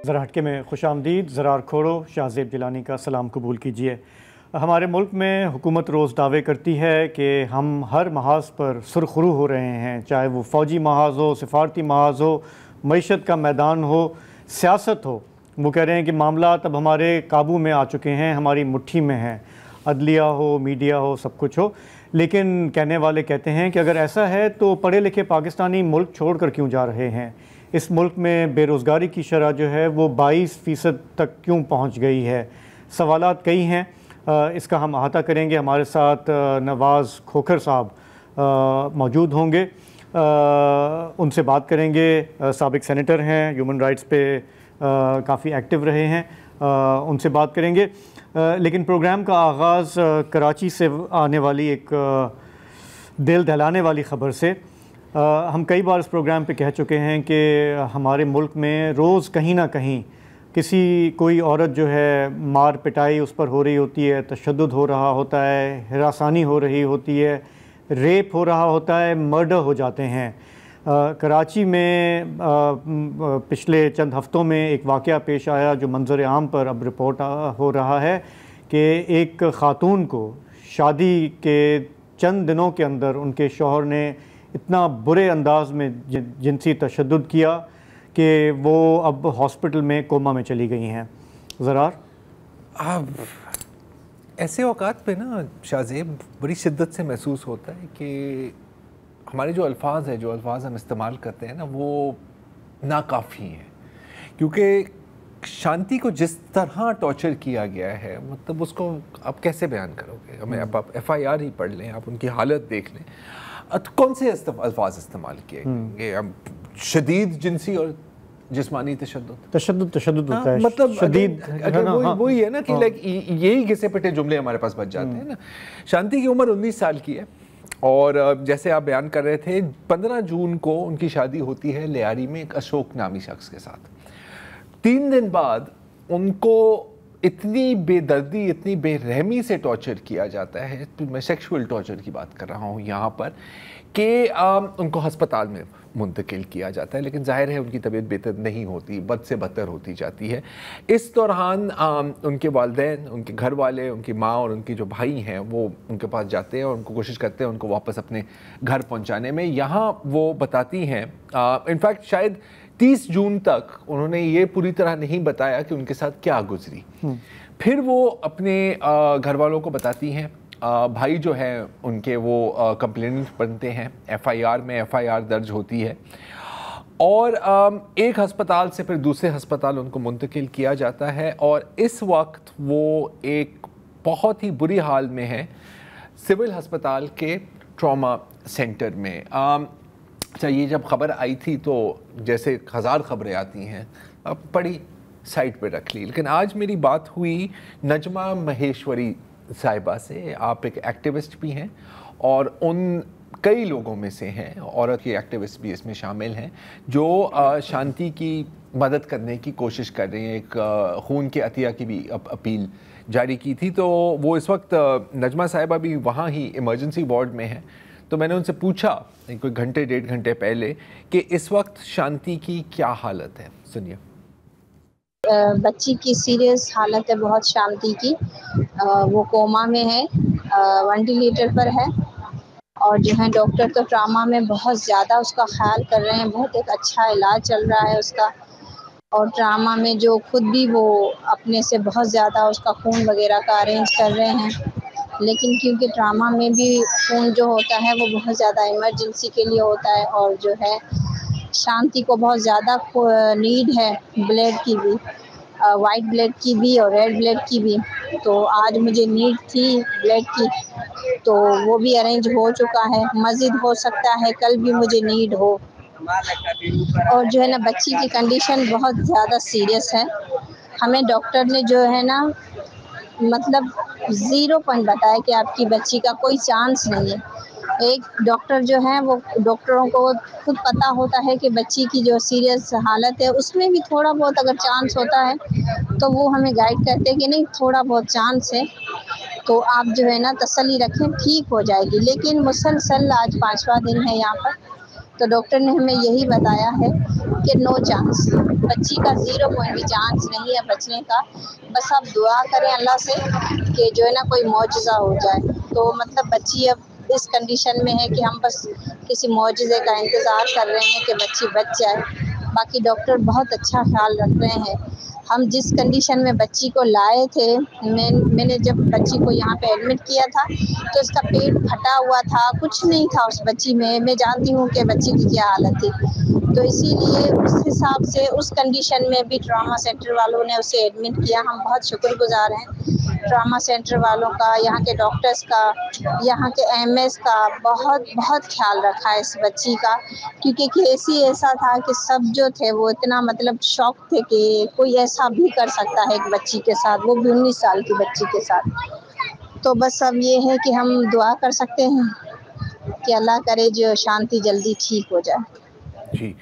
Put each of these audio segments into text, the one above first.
ذرا ہٹکے میں خوش آمدید. زرار کھوڑو شاہ زیب جیلانی کا سلام قبول کیجیے. ہمارے ملک میں حکومت روز دعوے کرتی ہے کہ ہم ہر محاذ پر سرخرو ہو رہے ہیں، چاہے وہ فوجی محاذ ہو، سفارتی محاذ ہو، معیشت کا میدان ہو، سیاست ہو. وہ کہہ رہے ہیں کہ معاملات اب ہمارے قابو میں آ چکے ہیں، ہماری مٹھی میں ہیں، عدلیہ ہو، میڈیا ہو، سب کچھ ہو. لیکن کہنے والے کہتے ہیں کہ اگر ایسا ہے تو پڑھے لکھے پاکستانی ملک چھوڑ کر کیوں جا رہے ہیں؟ اس ملک میں بے روزگاری کی شرح جو ہے وہ 22% تک کیوں پہنچ گئی ہے؟ سوالات کئی ہیں، اس کا ہم احاطہ کریں گے. ہمارے ساتھ نواز کھوکھر صاحب موجود ہوں گے، ان سے بات کریں گے. سابق سینیٹر ہیں، ہیومن رائٹس پہ کافی ایکٹیو رہے ہیں، ان سے بات کریں گے. لیکن پروگرام کا آغاز کراچی سے آنے والی ایک دل دہلانے والی خبر سے. ہم کئی بار اس پروگرام پہ کہہ چکے ہیں کہ ہمارے ملک میں روز کہیں نہ کہیں کوئی عورت جو ہے مار پٹائی اس پر ہو رہی ہوتی ہے، تشدد ہو رہا ہوتا ہے، ہراسانی ہو رہی ہوتی ہے، ریپ ہو رہا ہوتا ہے، مرڈر ہو جاتے ہیں. کراچی میں پچھلے چند ہفتوں میں ایک واقعہ پیش آیا جو منظر عام پر اب رپورٹ ہو رہا ہے کہ ایک خاتون کو شادی کے چند دنوں کے اندر ان کے شوہر نے اتنا برے انداز میں جنسی تشدد کیا کہ وہ اب ہاسپٹل میں کوما میں چلی گئی ہیں. زرار، ایسے اوقات پہ نا شاہ زیب بڑی شدت سے محسوس ہوتا ہے کہ ہمارے جو الفاظ ہم استعمال کرتے ہیں نا وہ ناکافی ہیں، کیونکہ شانتی کو جس طرح ٹارچر کیا گیا ہے، مطلب اس کو آپ کیسے بیان کرو گے؟ ہمیں آپ FIR ہی پڑھ لیں، آپ ان کی حالت دیکھ لیں، کون سے الفاظ استعمال کیے گئے؟ شدید جنسی اور جسمانی تشدد ہوتا ہے، مطلب شدید وہی ہے نا کہ یہی گھسے پٹے جملے ہمارے پاس بچ جاتے ہیں نا. شانتی کی عمر 19 سال کی ہے، اور جیسے آپ بیان کر رہے تھے 15 جون کو ان کی شادی ہوتی ہے لیاری میں ایک اشوک نامی شخص کے ساتھ. 3 دن بعد ان کو اتنی بے دردی، اتنی بے رحمی سے ٹارچر کیا جاتا ہے، میں سیکشول ٹارچر کی بات کر رہا ہوں یہاں پر، کہ ان کو ہسپتال میں منتقل کیا جاتا ہے. لیکن ظاہر ہے ان کی طبیعت بہتر نہیں ہوتی، بد سے بدتر ہوتی جاتی ہے. اس دوران ان کے والدین، ان کے گھر والے، ان کی ماں اور ان کے جو بھائی ہیں وہ ان کے پاس جاتے ہیں اور ان کو کوشش کرتے ہیں ان کو واپس اپنے گھر پہنچانے میں. یہاں وہ بتاتی ہیں، انفیکٹ شاید 30 جون تک انہوں نے یہ پوری طرح نہیں بتایا کہ ان کے ساتھ کیا گزری. پھر وہ اپنے گھر والوں کو بتاتی ہیں. بھائی جو ہیں ان کے وہ کمپلینٹ بنتے ہیں، FIR درج ہوتی ہے، اور ایک ہسپتال سے پھر دوسرے ہسپتال ان کو منتقل کیا جاتا ہے. اور اس وقت وہ ایک بہت ہی بری حال میں ہے سول ہسپتال کے ٹراما سینٹر میں. یہ جب خبر آئی تھی تو جیسے 1000 خبریں آتی ہیں اب پڑی سائٹ پہ رکھ لی. لیکن آج میری بات ہوئی نجمہ مہیشوری صاحبہ سے. آپ ایک ایکٹیوسٹ بھی ہیں اور ان کئی لوگوں میں سے ہیں، عورت کے ایکٹیوسٹ بھی اس میں شامل ہیں، جو شانتی کی مدد کرنے کی کوشش کر رہے ہیں. ایک خون کے عطیہ کی بھی اپیل جاری کی تھی. تو وہ اس وقت نجمہ صاحبہ بھی وہاں ہی ایمرجنسی وارڈ میں ہیں. تو میں نے ان سے پوچھا کوئی گھنٹے 1.5 گھنٹے پہلے کہ اس وقت شانتی کی کیا حالت ہے. سنیے. بچی کی سیریس حالت ہے بہت، شانتی کی. وہ کوما میں ہے، وینٹیلیٹر پر ہے، اور جو ہے ڈاکٹر تو ٹراما میں بہت زیادہ اس کا خیال کر رہے ہیں. بہت ایک اچھا علاج چل رہا ہے اس کا. اور ٹراما میں جو خود بھی وہ اپنے سے بہت زیادہ اس کا خون وغیرہ کا ارینج کر رہے ہیں. لیکن کیونکہ ٹراما میں بھی خون جو ہوتا ہے وہ بہت زیادہ ایمرجنسی کے لیے ہوتا ہے، اور جو ہے شانتی کو بہت زیادہ نیڈ ہے بلڈ کی بھی، وائٹ بلڈ کی بھی اور ریڈ بلڈ کی بھی. تو آج مجھے نیڈ تھی بلڈ کی، تو وہ بھی ارینج ہو چکا ہے. مزید ہو سکتا ہے کل بھی مجھے نیڈ ہو. اور جو ہے نا بچی کی کنڈیشن بہت زیادہ سیریس ہے. ہمیں ڈاکٹر نے جو ہے نا مطلب 0 پوائنٹ بتایا کہ آپ کی بچی کا کوئی چانس نہیں ہے. ایک ڈاکٹر جو ہے وہ ڈاکٹروں کو خود پتہ ہوتا ہے کہ بچی کی جو سیریس حالت ہے اس میں بھی تھوڑا بہت اگر چانس ہوتا ہے تو وہ ہمیں گائیڈ کرتے کہ نہیں تھوڑا بہت چانس ہے، تو آپ جو ہے نا تسلی رکھیں، ٹھیک ہو جائے گی. لیکن مسلسل آج 5واں دن ہے یہاں پر تو ڈاکٹر نے ہمیں یہی بتایا ہے کہ نو چانس، بچی کا 0 بھی چانس نہیں ہے بچنے کا. بس آپ دعا کریں اللہ سے کہ جو ہے نا کوئی معجزہ ہو جائے. تو مطلب بچی اب اس کنڈیشن میں ہے کہ ہم بس کسی معجزے کا انتظار کر رہے ہیں کہ بچی بچ جائے. باقی ڈاکٹر بہت اچھا خیال رکھ رہے ہیں. ہم جس کنڈیشن میں بچی کو لائے تھے، میں نے جب بچی کو یہاں پہ ایڈمٹ کیا تھا تو اس کا پیٹ پھٹا ہوا تھا، کچھ نہیں تھا اس بچی میں جانتی ہوں کہ بچی کی کیا حالت تھی. تو اسی لیے اس حساب سے اس کنڈیشن میں بھی ٹراما سینٹر والوں نے اسے ایڈمٹ کیا. ہم بہت شکر گزار ہیں ٹراما سینٹر والوں کا، یہاں کے ڈاکٹرز کا، یہاں کے MS کا. بہت بہت خیال رکھا ہے اس بچی کا، کیونکہ کیس ہی ایسا تھا کہ سب جو تھے وہ اتنا مطلب شوق تھے کہ کوئی ایسا بھی کر سکتا ہے ایک بچی کے ساتھ، وہ بھی 19 سال کی بچی کے ساتھ. تو بس اب یہ ہے کہ ہم دعا کر سکتے ہیں کہ اللہ کرے جو شانتی جلدی ٹھیک ہو جائے. جی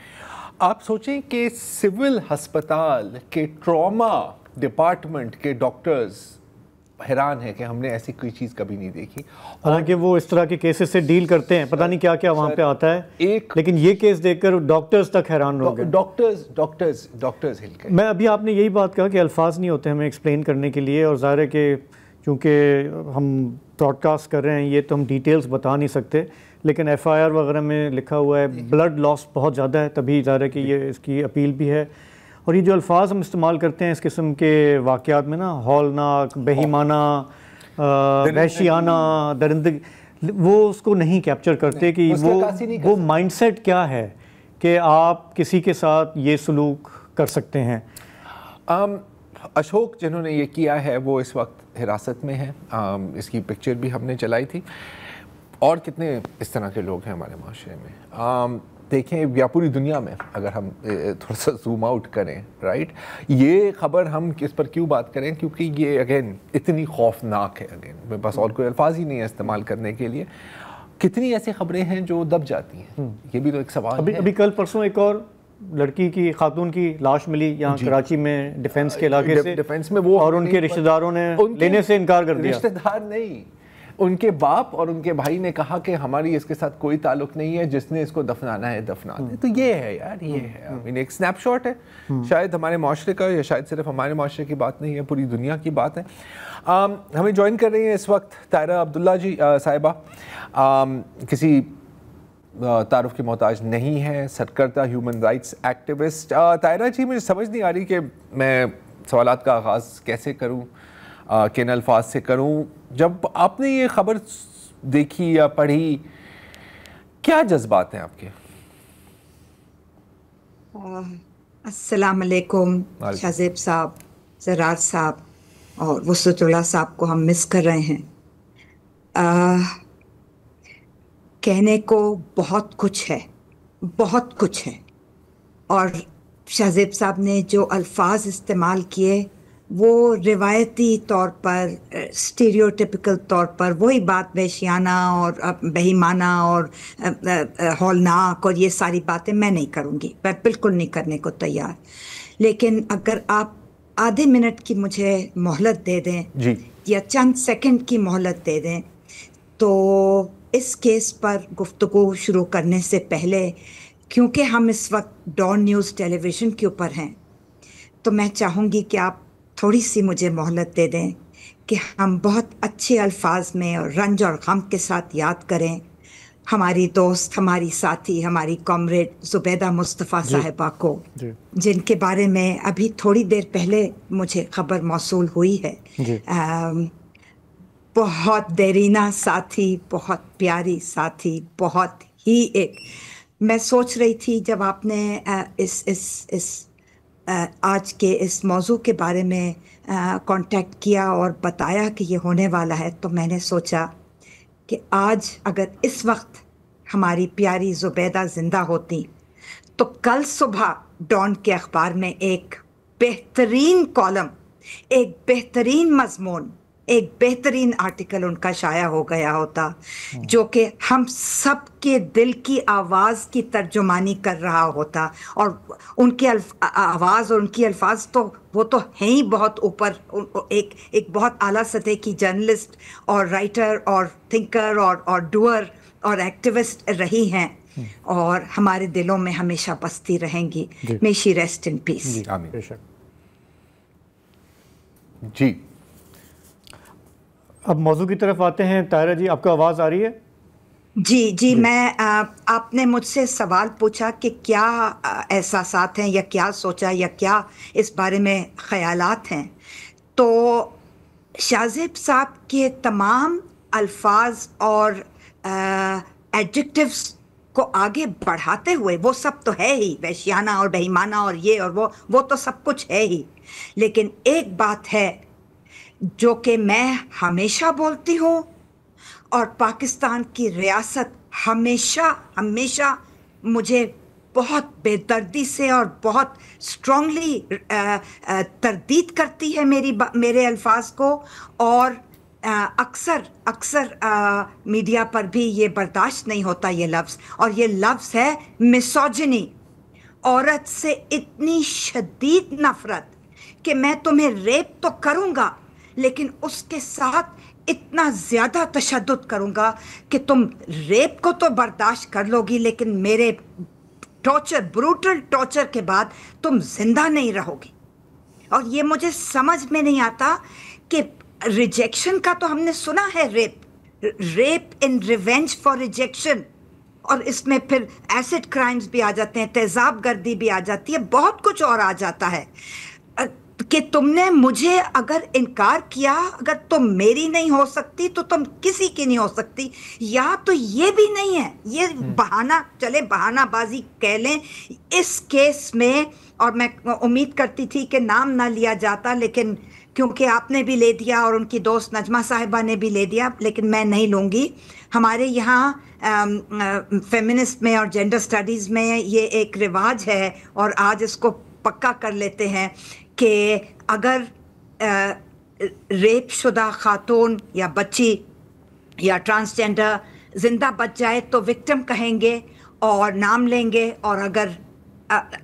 آپ سوچیں کہ سول ہسپتال کے ٹراما ڈپارٹمنٹ کے ڈاکٹرز حیران ہے کہ ہم نے ایسی کوئی چیز کبھی نہیں دیکھی. حالانکہ وہ اس طرح کے کیسز سے ڈیل کرتے ہیں، پتہ نہیں کیا کیا وہاں پہ آتا ہے، لیکن یہ کیس دیکھ کر ڈاکٹرز تک حیران ہو گئے. ڈاکٹرز ہل گئے. میں ابھی آپ نے یہی بات کہا کہ الفاظ نہیں ہوتے ہمیں ایکسپلین کرنے کے لیے، اور ظاہر ہے کہ چونکہ ہم براڈ کاسٹ کر رہے ہیں یہ تو ہم ڈیٹیلز بتا نہیں سکتے، لیکن FIR وغیرہ میں لکھا ہوا ہے بلڈ لاس بہت زیادہ ہے، تبھی ظاہر ہے کہ یہ اس کی اپیل بھی ہے. اور یہ جو الفاظ ہم استعمال کرتے ہیں اس قسم کے واقعات میں نا، ہولناک، بہیمانہ، وحشیانہ، درندگی، وہ اس کو نہیں کیپچر کرتے کہ وہ مائنڈ سیٹ کیا ہے کہ آپ کسی کے ساتھ یہ سلوک کر سکتے ہیں. اشوک جنہوں نے یہ کیا ہے وہ اس وقت حراست میں ہے. اس کی پکچر بھی ہم نے چلائی تھی. اور کتنے اس طرح کے لوگ ہیں ہمارے معاشرے میں. دیکھیں یا پوری دنیا میں اگر ہم تھوڑا سا زوم آؤٹ کریں، رائٹ، یہ خبر ہم اس پر کیوں بات کریں کیونکہ یہ اگین اتنی خوفناک ہے. اگین میرے پاس اور کوئی الفاظ ہی نہیں ہے استعمال کرنے کے لیے. کتنی ایسی خبریں ہیں جو دب جاتی ہیں، یہ بھی تو ایک سوال ہے. ابھی کل پرسوں ایک اور لڑکی کی، خاتون کی لاش ملی یہاں کراچی میں ڈیفنس کے علاقے سے، ڈیفنس میں وہ، اور ان کے رشتہ داروں نے لینے سے انکار کر دیا. رشتہ دار نہیں، ان کے باپ اور ان کے بھائی نے کہا کہ ہماری اس کے ساتھ کوئی تعلق نہیں ہے، جس نے اس کو دفنانا ہے دفنا دے. تو یہ ہے یار، یہ ہے ایک سنیپ شاٹ ہے شاید ہمارے معاشرے کا، یا شاید صرف ہمارے معاشرے کی بات نہیں ہے، پوری دنیا کی بات ہے. ہمیں جوائن کر رہی ہیں اس وقت طاہرہ عبداللہ جی صاحبہ، کسی تعارف کی محتاج نہیں ہے، سرکردہ ہیومن رائٹس ایکٹیوسٹ. طاہرہ جی مجھے سمجھ نہیں آ رہی کہ میں سوالات کا آغاز کیسے کروں، کن الفاظ سے کروں. جب آپ نے یہ خبر دیکھی یا پڑھی، کیا جذبات ہیں آپ کے؟ السلام علیکم شاہزیب صاحب، زرار صاحب اور وسعت اللہ صاحب کو ہم مس کر رہے ہیں. کہنے کو بہت کچھ ہے، بہت کچھ ہے، اور شاہزیب صاحب نے جو الفاظ استعمال کیے وہ روایتی طور پر، اسٹیریوٹیپیکل طور پر وہی بات وحشیانہ اور بہیمانہ اور ہولناک اور یہ ساری باتیں میں نہیں کروں گی، میں بالکل نہیں کرنے کو تیار. لیکن اگر آپ آدھے منٹ کی مجھے مہلت دے دیں جی، یا چند سیکنڈ کی مہلت دے دیں، تو اس کیس پر گفتگو شروع کرنے سے پہلے، کیونکہ ہم اس وقت ڈان نیوز ٹیلی ویژن کے اوپر ہیں، تو میں چاہوں گی کہ آپ تھوڑی سی مجھے مہلت دے دیں کہ ہم بہت اچھے الفاظ میں اور رنج اور غم کے ساتھ یاد کریں ہماری دوست، ہماری ساتھی، ہماری کامریڈ زبیدہ مصطفیٰ صاحبہ کو، جن کے بارے میں ابھی تھوڑی دیر پہلے مجھے خبر موصول ہوئی ہے. بہت دیرینہ ساتھی، بہت پیاری ساتھی، بہت ہی ایک، میں سوچ رہی تھی جب آپ نے اس آج کے اس موضوع کے بارے میں کانٹیکٹ کیا اور بتایا کہ یہ ہونے والا ہے، تو میں نے سوچا کہ آج اگر اس وقت ہماری پیاری زبیدہ زندہ ہوتی تو کل صبح ڈان کے اخبار میں ایک بہترین کالم، ایک بہترین مضمون، ایک بہترین آرٹیکل ان کا شائع ہو گیا ہوتا، جو کہ ہم سب کے دل کی آواز کی ترجمانی کر رہا ہوتا. اور ان کی آواز اور ان کی الفاظ تو وہ تو ہیں ہی بہت اوپر، ایک بہت اعلیٰ سطح کی جرنلسٹ اور رائٹر اور تھنکر اور ڈوئر اور ایکٹیوسٹ رہی ہیں. اور ہمارے دلوں میں ہمیشہ بستی رہیں گی. May she rest in peace. آمین. بے شک. جی اب موضوع کی طرف آتے ہیں. طاہرہ جی آپ کو آواز آ رہی ہے؟ جی میں آپ نے مجھ سے سوال پوچھا کہ کیا احساسات ہیں یا کیا سوچا یا کیا اس بارے میں خیالات ہیں. تو شاہ زیب صاحب کے تمام الفاظ اور ایڈجیکٹیوز کو آگے بڑھاتے ہوئے، وہ سب تو ہے ہی، وحشیانہ اور بےایمانہ اور یہ اور وہ تو سب کچھ ہے ہی، لیکن ایک بات ہے جو کہ میں ہمیشہ بولتی ہوں اور پاکستان کی ریاست ہمیشہ مجھے بہت بے دردی سے اور بہت اسٹرانگلی تردید کرتی ہے میرے الفاظ کو، اور اکثر میڈیا پر بھی یہ برداشت نہیں ہوتا یہ لفظ، اور یہ لفظ ہے مسوجنی. عورت سے اتنی شدید نفرت کہ میں تمہیں ریپ تو کروں گا لیکن اس کے ساتھ اتنا زیادہ تشدد کروں گا کہ تم ریپ کو تو برداشت کر لو گی لیکن میرے بروٹل ٹارچر کے بعد تم زندہ نہیں رہو گی. اور یہ مجھے سمجھ میں نہیں آتا کہ ریجیکشن کا تو ہم نے سنا ہے، rape in revenge for rejection, اور اس میں پھر ایسڈ کرائمز بھی آ جاتے ہیں، تیزاب گردی بھی آ جاتی ہے، بہت کچھ اور آ جاتا ہے. کہ تم نے مجھے اگر انکار کیا، اگر تم میری نہیں ہو سکتی تو تم کسی کی نہیں ہو سکتی. یا تو یہ بھی نہیں ہے، یہ بہانہ، چلے بہانہ بازی کہہ لیں اس کیس میں. اور میں امید کرتی تھی کہ نام نہ لیا جاتا، لیکن کیونکہ آپ نے بھی لے دیا اور ان کی دوست نجمہ صاحبہ نے بھی لے دیا، لیکن میں نہیں لوں گی. ہمارے یہاں فیمنسٹ میں اور جینڈر سٹڈیز میں یہ ایک رواج ہے، اور آج اس کو پکا کر لیتے ہیں کہ اگر ریپ شدہ خاتون یا بچی یا ٹرانسجینڈر زندہ بچ جائے تو وکٹم کہیں گے اور نام لیں گے، اور اگر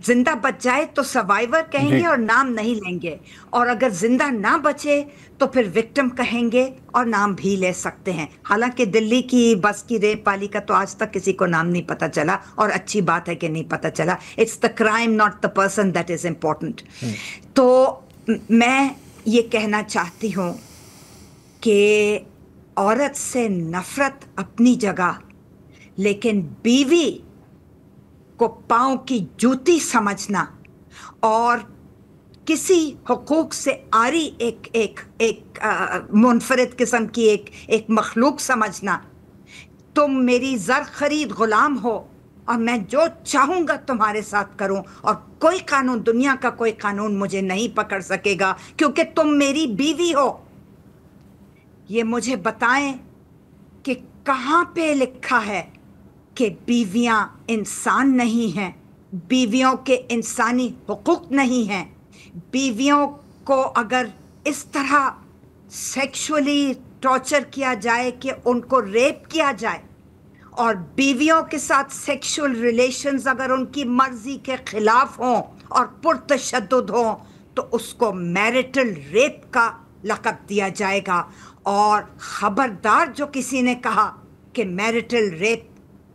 زندہ بچ جائے تو سروائیور کہیں گے اور نام نہیں لیں گے، اور اگر زندہ نہ بچے تو پھر وکٹم کہیں گے اور نام بھی لے سکتے ہیں. حالانکہ دلی کی بس کی ریپ والی کا تو آج تک کسی کو نام نہیں پتہ چلا، اور اچھی بات ہے کہ نہیں پتہ چلا. It's the crime not the person that is important. تو میں یہ کہنا چاہتی ہوں کہ عورت سے نفرت اپنی جگہ، لیکن بیوی کو پاؤں کی جوتی سمجھنا اور کسی حقوق سے آری ایک منفرد قسم کی ایک مخلوق سمجھنا. تم میری زر خرید غلام ہو اور میں جو چاہوں گا تمہارے ساتھ کروں، اور کوئی قانون، دنیا کا کوئی قانون مجھے نہیں پکڑ سکے گا کیونکہ تم میری بیوی ہو. یہ مجھے بتائیں کہ کہاں پہ لکھا ہے کہ بیویاں انسان نہیں ہیں، بیویوں کے انسانی حقوق نہیں ہیں. بیویوں کو اگر اس طرح سیکشولی ٹارچر کیا جائے کہ ان کو ریپ کیا جائے، اور بیویوں کے ساتھ سیکشول ریلیشنز اگر ان کی مرضی کے خلاف ہوں اور پرتشدد ہوں، تو اس کو میرٹل ریپ کا لقب دیا جائے گا. اور خبردار جو کسی نے کہا کہ میرٹل ریپ،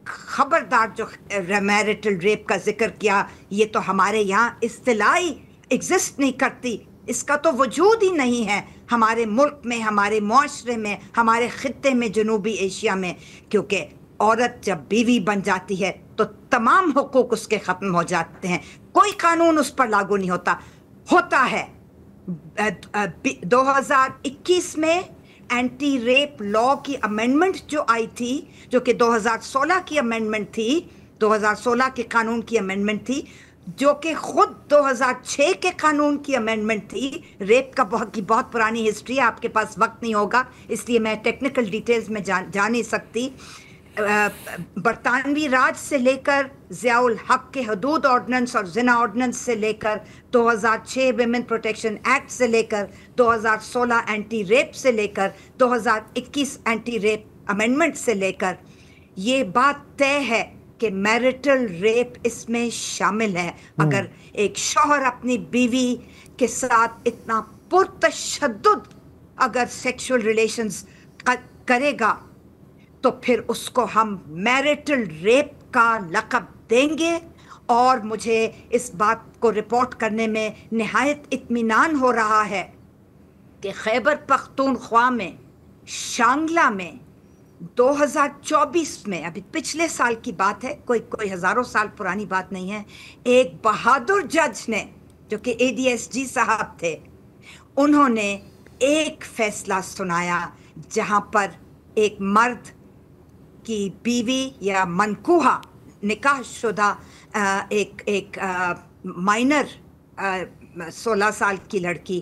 خبردار جو میرٹل ریپ کا ذکر کیا، یہ تو ہمارے یہاں اصطلاحی ایگزسٹ نہیں کرتی، اس کا تو وجود ہی نہیں ہے ہمارے ملک میں، ہمارے معاشرے میں، ہمارے خطے میں، جنوبی ایشیا میں. کیونکہ عورت جب بیوی بن جاتی ہے تو تمام حقوق اس کے ختم ہو جاتے ہیں، کوئی قانون اس پر لاگو نہیں ہوتا ہے. 2021 میں اینٹی ریپ لا کی امینڈمنٹ جو آئی تھی، جو کہ 2016 کی امینڈمنٹ تھی، 2016 کے قانون کی امینڈمنٹ تھی، جو کہ خود 2006 کے قانون کی امینڈمنٹ تھی. ریپ کا بہت پرانی ہسٹری ہے، آپ کے پاس وقت نہیں ہوگا اس لیے میں ٹیکنیکل ڈیٹیلز میں جا نہیں سکتی. برطانوی راج سے لے کر ضیاء الحق کے حدود آرڈیننس اور زنا آرڈیننس سے لے کر 2006 ویمن پروٹیکشن ایکٹ سے لے کر 2016 اینٹی ریپ سے لے کر 2021 اینٹی ریپ امینڈمنٹ سے لے کر، یہ بات طے ہے کہ میرٹل ریپ اس میں شامل ہے. اگر ایک شوہر اپنی بیوی کے ساتھ اتنا پرتشدد اگر سیکشول ریلیشنز کرے گا تو پھر اس کو ہم میرٹل ریپ کا لقب دیں گے، اور مجھے اس بات کو رپورٹ کرنے میں نہایت اطمینان ہو رہا ہے کہ خیبر پختونخوا میں شانگلہ میں 2024 میں، ابھی پچھلے سال کی بات ہے، کوئی ہزاروں سال پرانی بات نہیں ہے، ایک بہادر جج نے جو کہ ADSG صاحب تھے، انہوں نے ایک فیصلہ سنایا جہاں پر ایک مرد کی بیوی یا منکوحہ نکاح شدہ ایک مائنر 16 سال کی لڑکی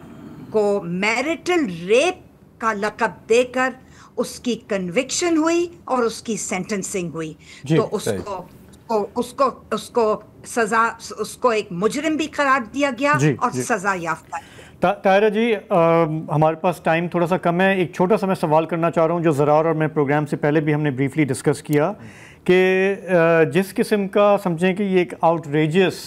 کو میرٹل ریپ کا لقب دے کر اس کی کنوکشن ہوئی اور اس کی سینٹنسنگ ہوئی، تو اس کو سزا، اس کو ایک مجرم بھی قرار دیا گیا اور سزا یافتہ. طاہرہ جی، ہمارے پاس ٹائم تھوڑا سا کم ہے، ایک چھوٹا سا میں سوال کرنا چاہ رہا ہوں جو زرار اور میں پروگرام سے پہلے بھی ہم نے بریفلی ڈسکس کیا کہ جس قسم کا سمجھیں کہ یہ ایک آؤٹریجس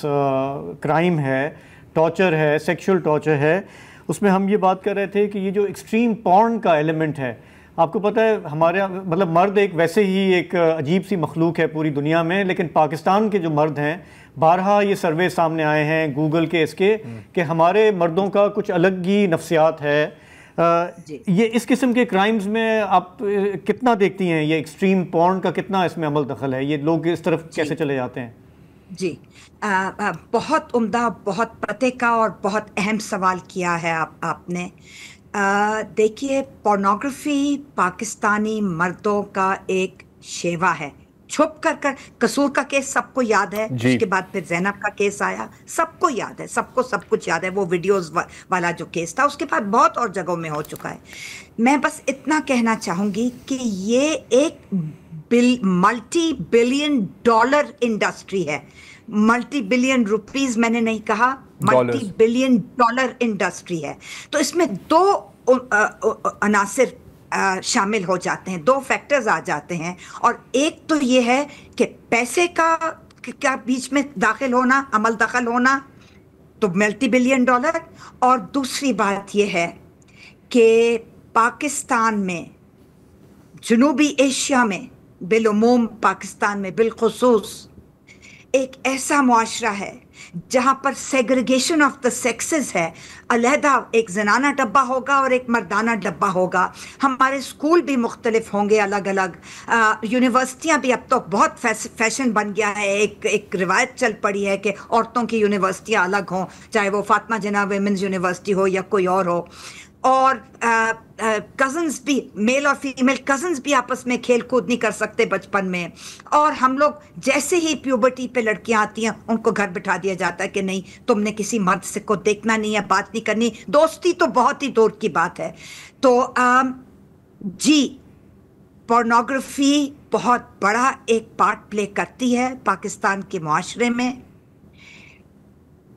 کرائم ہے، ٹارچر ہے، سیکشول ٹارچر ہے، اس میں ہم یہ بات کر رہے تھے کہ یہ جو ایکسٹریم پورن کا ایلیمنٹ ہے، آپ کو پتہ ہے ہمارے مطلب مرد ایک ویسے ہی ایک عجیب سی مخلوق ہے پوری دنیا میں، لیکن پاکستان کے جو مرد ہیں، بارہا یہ سروے سامنے آئے ہیں گوگل کے اس کے کہ ہمارے مردوں کا کچھ الگ ہی نفسیات ہے. یہ اس قسم کے کرائمز میں آپ کتنا دیکھتی ہیں، یہ ایکسٹریم پورن کا کتنا اس میں عمل دخل ہے، یہ لوگ اس طرف کیسے چلے جاتے ہیں؟ جی بہت عمدہ، بہت پتے کا اور بہت اہم سوال کیا ہے آپ نے. دیکھیے، پورنوگرافی پاکستانی مردوں کا ایک شیوا ہے. چھپ کر قصور کا کیس سب کو یاد ہے، اس کے بعد پھر زینب کا کیس آیا، سب کو یاد ہے، سب کو سب کچھ یاد ہے، وہ ویڈیوز والا جو کیس تھا، اس کے بعد بہت اور جگہوں میں ہو چکا ہے. میں بس اتنا کہنا چاہوں گی کہ یہ ایک ملٹی بلین ڈالر انڈسٹری ہے. ملٹی بلین روپیز میں نے نہیں کہا، ملٹی بلین ڈالر انڈسٹری ہے. تو اس میں دو عناصر شامل ہو جاتے ہیں، دو فیکٹرز آ جاتے ہیں، اور ایک تو یہ ہے کہ پیسے کا بیچ میں داخل ہونا، عمل دخل ہونا، تو ملٹی بلین ڈالر. اور دوسری بات یہ ہے کہ پاکستان میں، جنوبی ایشیا میں بالعموم، پاکستان میں بالخصوص، ایک ایسا معاشرہ ہے جہاں پر سیگریگیشن آف دا سیکسز ہے. علیحدہ ایک زنانہ ڈبہ ہوگا اور ایک مردانہ ڈبہ ہوگا. ہمارے اسکول بھی مختلف ہوں گے، الگ الگ. یونیورسٹیاں بھی اب تو بہت فیشن بن گیا ہے، ایک روایت چل پڑی ہے کہ عورتوں کی یونیورسٹیاں الگ ہوں، چاہے وہ فاطمہ جناح ویمنز یونیورسٹی ہو یا کوئی اور ہو. اور کزنز بھی، میل اور فیمیل کزنز بھی آپس میں کھیل کود نہیں کر سکتے بچپن میں. اور ہم لوگ جیسے ہی پیوبرٹی پہ لڑکیاں آتی ہیں ان کو گھر بٹھا دیا جاتا ہے کہ نہیں، تم نے کسی مرد سے کو دیکھنا نہیں ہے، بات نہیں کرنی، دوستی تو بہت ہی دور کی بات ہے. تو جی، پورنوگرافی بہت بڑا ایک پارٹ پلے کرتی ہے پاکستان کے معاشرے میں.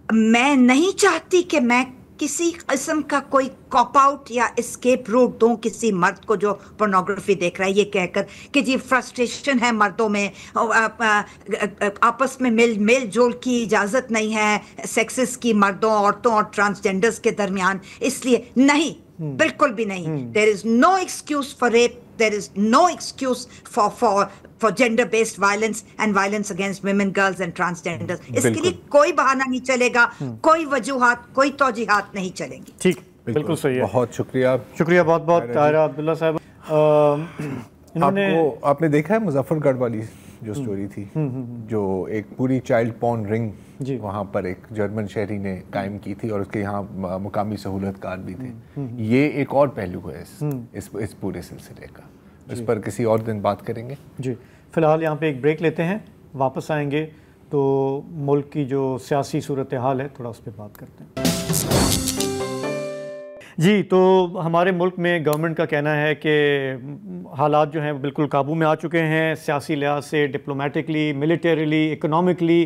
میں نہیں چاہتی کہ میں کسی قسم کا کوئی کاپ آؤٹ یا اسکیپ روٹ دوں کسی مرد کو جو پورنوگرافی دیکھ رہا ہے، یہ کہہ کر کہ جی فرسٹریشن ہے مردوں میں، آپس میں میل جول کی اجازت نہیں ہے سیکسز کی، مردوں، عورتوں اور ٹرانسجینڈرز کے درمیان. اس لیے نہیں، بالکل بھی نہیں. there is no excuse for rape, there is no excuse for gender based violence and violence against women, girls and transgenders. اس کے لیے کوئی بہانہ نہیں چلے گا، کوئی وجوہات، کوئی توجیحات نہیں چلیں گی. ٹھیک، بالکل صحیح ہے. بہت شکریہ بہت بہت طاہرہ عبداللہ صاحب. آپ نے دیکھا ہے مظفر گڑھ والی جو سٹوری تھی، جو ایک پوری چائلڈ پورن رنگ وہاں پر ایک جرمن شہری نے قائم کی تھی، اور اس کے یہاں مقامی سہولت کار بھی تھے. یہ ایک اور پہلو ہے اس پورے سلسلے کا، اس پر کسی اور دن بات کریں گے. جی، فی الحال یہاں پہ ایک بریک لیتے ہیں، واپس آئیں گے تو ملک کی جو سیاسی صورتحال ہے تھوڑا اس پہ بات کرتے ہیں. جی، تو ہمارے ملک میں گورنمنٹ کا کہنا ہے کہ حالات جو ہیں بالکل قابو میں آ چکے ہیں، سیاسی لحاظ سے، ڈپلومیٹکلی، ملیٹریلی، اکنامکلی.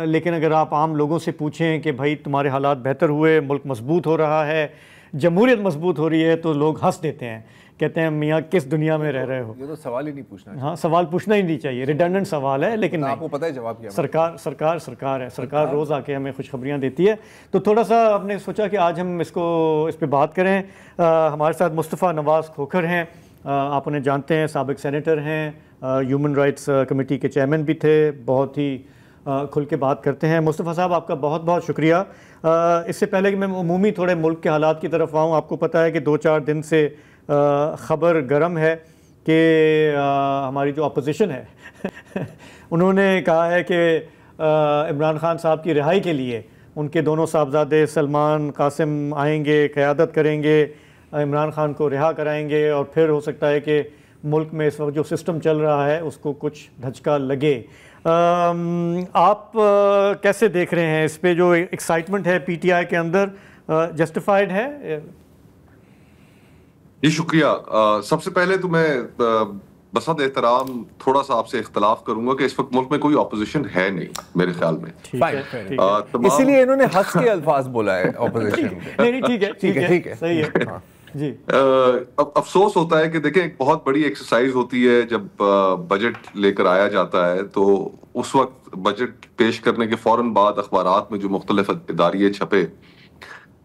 لیکن اگر آپ عام لوگوں سے پوچھیں کہ بھائی تمہارے حالات بہتر ہوئے، ملک مضبوط ہو رہا ہے، جمہوریت مضبوط ہو رہی ہے، تو لوگ ہنس دیتے ہیں، کہتے ہیں میاں کس دنیا میں رہ رہے ہو. یہ تو سوال ہی نہیں پوچھنا. ہاں، سوال پوچھنا ہی نہیں چاہیے، ریڈنڈنٹ سوال ہے. لیکن آپ کو پتہ ہے جواب کیا؟ سرکار ہے، سرکار روز آ کے ہمیں خوشخبریاں دیتی ہے. تو تھوڑا سا ہم نے سوچا کہ آج ہم اس پہ بات کریں. ہمارے ساتھ مصطفیٰ نواز کھوکھر ہیں، آپ انہیں جانتے ہیں، سابق سینیٹر ہیں، ہیومن رائٹس کمیٹی کے چیئرمین بھی تھے، بہت ہی کھل کے بات کرتے ہیں۔ مصطفیٰ صاحب آپ کا بہت بہت شکریہ۔ اس سے پہلے کہ میں عمومی تھوڑے ملک کے حالات کی طرف آؤں، آپ کو پتہ ہے کہ 2-4 دن سے خبر گرم ہے کہ ہماری جو اپوزیشن ہے انہوں نے کہا ہے کہ عمران خان صاحب کی رہائی کے لیے ان کے دونوں صاحبزادے سلمان قاسم آئیں گے، قیادت کریں گے، عمران خان کو رہا کرائیں گے، اور پھر ہو سکتا ہے کہ ملک میں اس وقت جو سسٹم چل رہا ہے اس کو کچھ دھچکا لگے۔ آپ کیسے دیکھ رہے ہیں اس پہ جو ایکسائٹمنٹ ہے پی ٹی آئی کے اندر، جسٹیفائڈ ہے؟ جی شکریہ۔ سب سے پہلے تو میں بصد احترام تھوڑا سا آپ سے اختلاف کروں گا کہ اس وقت ملک میں کوئی اپوزیشن ہے نہیں میرے خیال میں، اسی لیے انہوں نے ہنس کے الفاظ بولا ہے اپوزیشن۔ نہیں ٹھیک ہے صحیح ہے جی۔ افسوس ہوتا ہے کہ دیکھیں ایک بہت بڑی ایکسرسائز ہوتی ہے جب بجٹ لے کر آیا جاتا ہے، تو اس وقت بجٹ پیش کرنے کے فوراً بعد اخبارات میں جو مختلف اداریے چھپے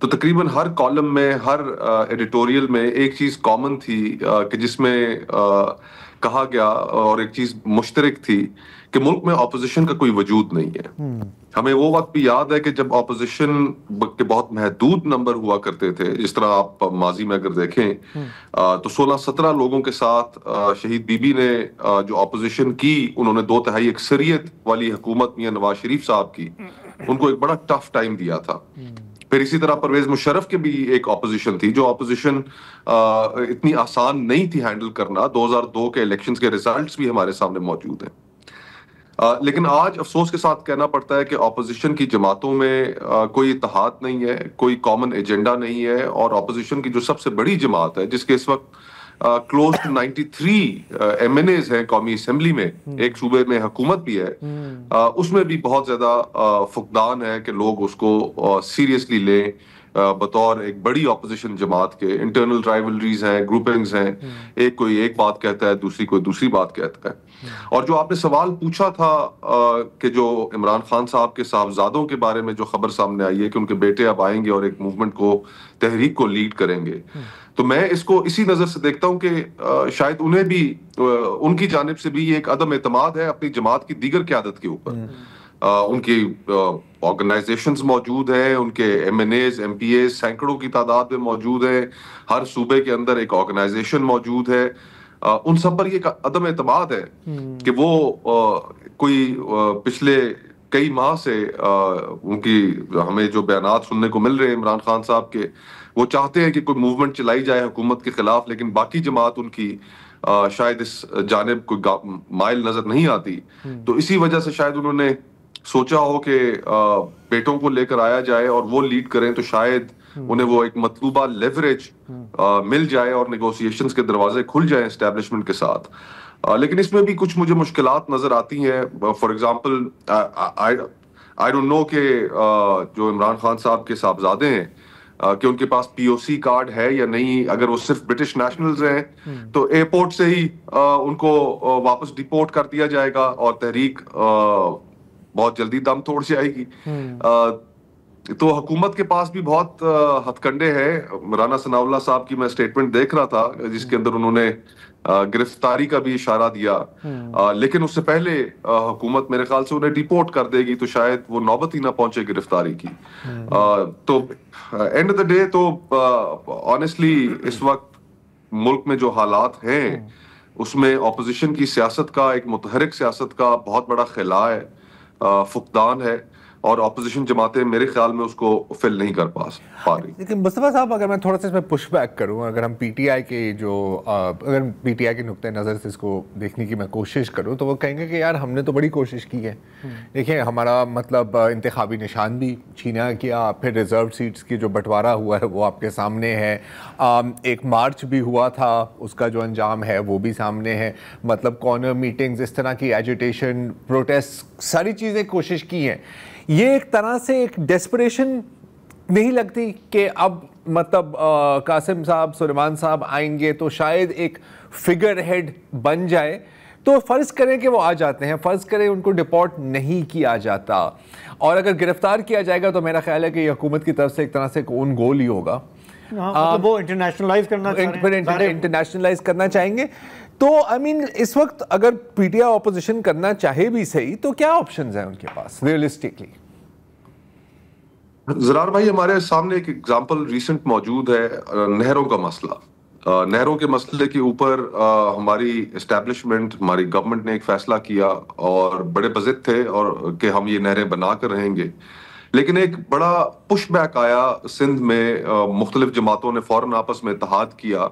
تو تقریباً ہر کالم میں، ہر ایڈیٹوریل میں ایک چیز کامن تھی کہ جس میں کہا گیا، اور ایک چیز مشترک تھی کہ ملک میں اپوزیشن کا کوئی وجود نہیں ہے۔ ہمیں وہ وقت بھی یاد ہے کہ جب اپوزیشن کے بہت محدود نمبر ہوا کرتے تھے، جس طرح آپ ماضی میں اگر دیکھیں تو 16-17 لوگوں کے ساتھ شہید بی بی نے جو اپوزیشن کی، انہوں نے 2/3 اکثریت والی حکومت میاں نواز شریف صاحب کی، ان کو ایک بڑا ٹف ٹائم دیا تھا۔ پھر اسی طرح پرویز مشرف کے بھی ایک اپوزیشن تھی، جو اپوزیشن اتنی آسان نہیں تھی ہینڈل کرنا۔ 2002 کے الیکشنز کے ریزلٹس بھی ہمارے سامنے موجود ہیں۔ لیکن آج افسوس کے ساتھ کہنا پڑتا ہے کہ اپوزیشن کی جماعتوں میں کوئی اتحاد نہیں ہے، کوئی کامن ایجنڈا نہیں ہے، اور اپوزیشن کی جو سب سے بڑی جماعت ہے، جس کے اس وقت close to 93 M N As ہیں قومی اسمبلی میں، ایک صوبے میں حکومت بھی ہے، اس میں بھی بہت زیادہ فقدان ہے کہ لوگ اس کو سیریسلی لیں بطور ایک بڑی اپوزیشن جماعت کے۔ انٹرنل رائیولریز ہیں، گروپنگز ہیں، ایک کوئی ایک بات کہتا ہے، دوسری کوئی دوسری بات کہتا ہے۔ اور جو آپ نے سوال پوچھا تھا کہ جو عمران خان صاحب کے صاحبزادوں کے بارے میں جو خبر سامنے آئی ہے کہ ان کے بیٹے اب آئیں گے اور ایک موومنٹ کو، تحریک کو لیڈ کریں گے، تو میں اس کو اسی نظر سے دیکھتا ہوں کہ شاید انہیں بھی، ان کی جانب سے بھی یہ ایک عدم اعتماد ہے اپنی جماعت کی دیگر قیادت کے اوپر۔ ان کی آرگنائزیشنز موجود ہیں، ان کے M N As, M P As سینکڑوں کی تعداد میں موجود ہیں، ہر صوبے کے اندر ایک آرگنائزیشن موجود ہے۔ ان سب پر یہ عدم اعتماد ہے کہ وہ کوئی پچھلے کئی ماہ سے ان کی، ہمیں جو بیانات سننے کو مل رہے ہیں عمران خان صاحب کے، وہ چاہتے ہیں کہ کوئی موومنٹ چلائی جائے حکومت کے خلاف، لیکن باقی جماعت ان کی شاید اس جانب کوئی مائل نظر نہیں آتی۔ تو اسی وجہ سے شاید انہوں نے سوچا ہو کہ بیٹوں کو لے کر آیا جائے اور وہ لیڈ کریں، تو شاید انہیں وہ ایک مطلوبہ لیوریج مل جائے اور نیگوسیشنز کے دروازے کھل جائیں اسٹیبلشمنٹ کے ساتھ۔ لیکن اس میں بھی کچھ مجھے مشکلات نظر آتی ہیں۔ For example I don't know کہ جو عمران خان صاحب کے صاحبزادے ہیں کہ ان کے پاس پی او سی کارڈ ہے یا نہیں۔ اگر وہ صرف برٹش نیشنلز ہیں تو ایئرپورٹ سے ہی ان کو واپس ڈیپورٹ کر دیا جائے گا اور تحریک بہت جلدی دم توڑ جائے گی۔ تو حکومت کے پاس بھی بہت ہتھ کنڈے ہیں۔ رانا ثناء اللہ صاحب کی میں اسٹیٹمنٹ دیکھ رہا تھا جس کے اندر انہوں نے گرفتاری کا بھی اشارہ دیا، لیکن اس سے پہلے حکومت میرے خیال سے انہیں ڈیپورٹ کر دے گی تو شاید وہ نوبت ہی نہ پہنچے گرفتاری کی۔ تو اینڈ آف دا ڈے تو آنیسٹلی اس وقت ملک میں جو حالات ہیں اس میں اپوزیشن کی سیاست کا، ایک متحرک سیاست کا بہت بڑا خلا ہے، فقدان ہے، اور اپوزیشن جماعتیں میرے خیال میں اس کو فل نہیں کر پا رہی۔ لیکن مصطفیٰ صاحب اگر میں تھوڑا سا اس میں پش بیک کروں، اگر ہم پی ٹی آئی کے اگر پی ٹی آئی کے نقطۂ نظر سے اس کو دیکھنے کی میں کوشش کروں تو وہ کہیں گے کہ یار ہم نے تو بڑی کوشش کی ہے، دیکھیں ہمارا مطلب انتخابی نشان بھی چھینا کیا، پھر ریزرو سیٹس کی جو بٹوارا ہوا ہے وہ آپ کے سامنے ہے، ایک مارچ بھی ہوا تھا، اس کا جو انجام ہے وہ بھی سامنے ہے، مطلب کارنر میٹنگز، اس طرح کی ایجیٹیشن، پروٹیسٹ، ساری چیزیں کوشش کی ہیں۔ یہ ایک طرح سے ایک ڈیسپریشن نہیں لگتی کہ اب مطلب قاسم صاحب، سلیمان صاحب آئیں گے تو شاید ایک فگر ہیڈ بن جائے؟ تو فرض کریں کہ وہ آ جاتے ہیں، فرض کریں ان کو ڈپورٹ نہیں کیا جاتا، اور اگر گرفتار کیا جائے گا تو میرا خیال ہے کہ یہ حکومت کی طرف سے ایک طرح سے اون گول ہی ہوگا مطلب وہ انٹرنیشنلائز کرنا انٹرنیشنلائز کرنا چاہیں گے. تو آئی مین اس وقت اگر پی ٹی آئی اپوزیشن کرنا چاہے بھی صحیح تو کیا آپشنز ہیں ان کے پاس ریئلسٹکلی؟ زرار بھائی ہمارے سامنے ایک ایگزامپل ریسنٹ موجود ہے, نہروں کا مسئلہ. نہروں کے مسئلے کے اوپر ہماری اسٹیبلشمنٹ, ہماری گورنمنٹ نے ایک فیصلہ کیا اور بڑے بضد تھے اور کہ ہم یہ نہریں بنا کر رہیں گے. لیکن ایک بڑا پش بیک آیا سندھ میں, مختلف جماعتوں نے فوراً آپس میں اتحاد کیا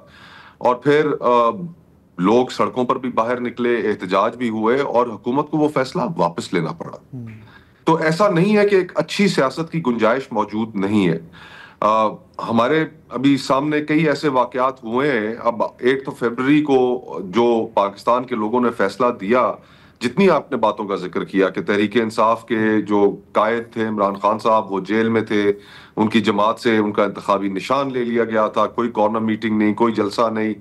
اور پھر لوگ سڑکوں پر بھی باہر نکلے, احتجاج بھی ہوئے اور حکومت کو وہ فیصلہ واپس لینا پڑا. تو ایسا نہیں ہے کہ ایک اچھی سیاست کی گنجائش موجود نہیں ہے. ہمارے ابھی سامنے کئی ایسے واقعات ہوئے ہیں. اب 8 فروری کو جو پاکستان کے لوگوں نے فیصلہ دیا, جتنی آپ نے باتوں کا ذکر کیا کہ تحریک انصاف کے جو قائد تھے عمران خان صاحب, وہ جیل میں تھے, ان کی جماعت سے ان کا انتخابی نشان لے لیا گیا تھا, کوئی کارنر میٹنگ نہیں, کوئی جلسہ نہیں,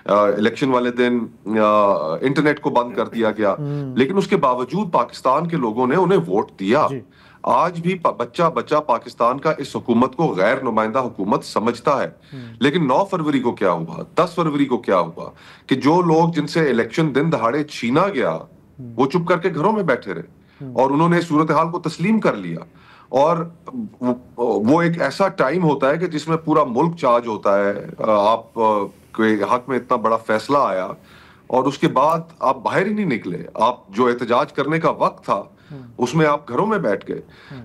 الیکشن والے دن انٹرنیٹ کو بند کر دیا گیا. لیکن اس کے باوجود پاکستان کے لوگوں نے انہیں ووٹ دیا. آج بھی بچہ پاکستان کا اس حکومت کو غیر نمائندہ حکومت سمجھتا ہے. لیکن 9 فروری کو کیا ہوا, 10 فروری کو کیا ہوا کہ جو لوگ جن سے الیکشن دن دہاڑے چھینا گیا وہ چپ کر کے گھروں میں بیٹھے رہے اور انہوں نے صورتحال کو تسلیم کر لیا. اور وہ ایک ایسا ٹائم ہوتا ہے کہ جس میں پورا ملک چارج ہوتا ہے. آپ کے حق میں اتنا بڑا فیصلہ آیا اور اس کے بعد آپ باہر ہی نہیں نکلے. آپ جو احتجاج کرنے کا وقت تھا اس میں آپ گھروں میں بیٹھ گئے.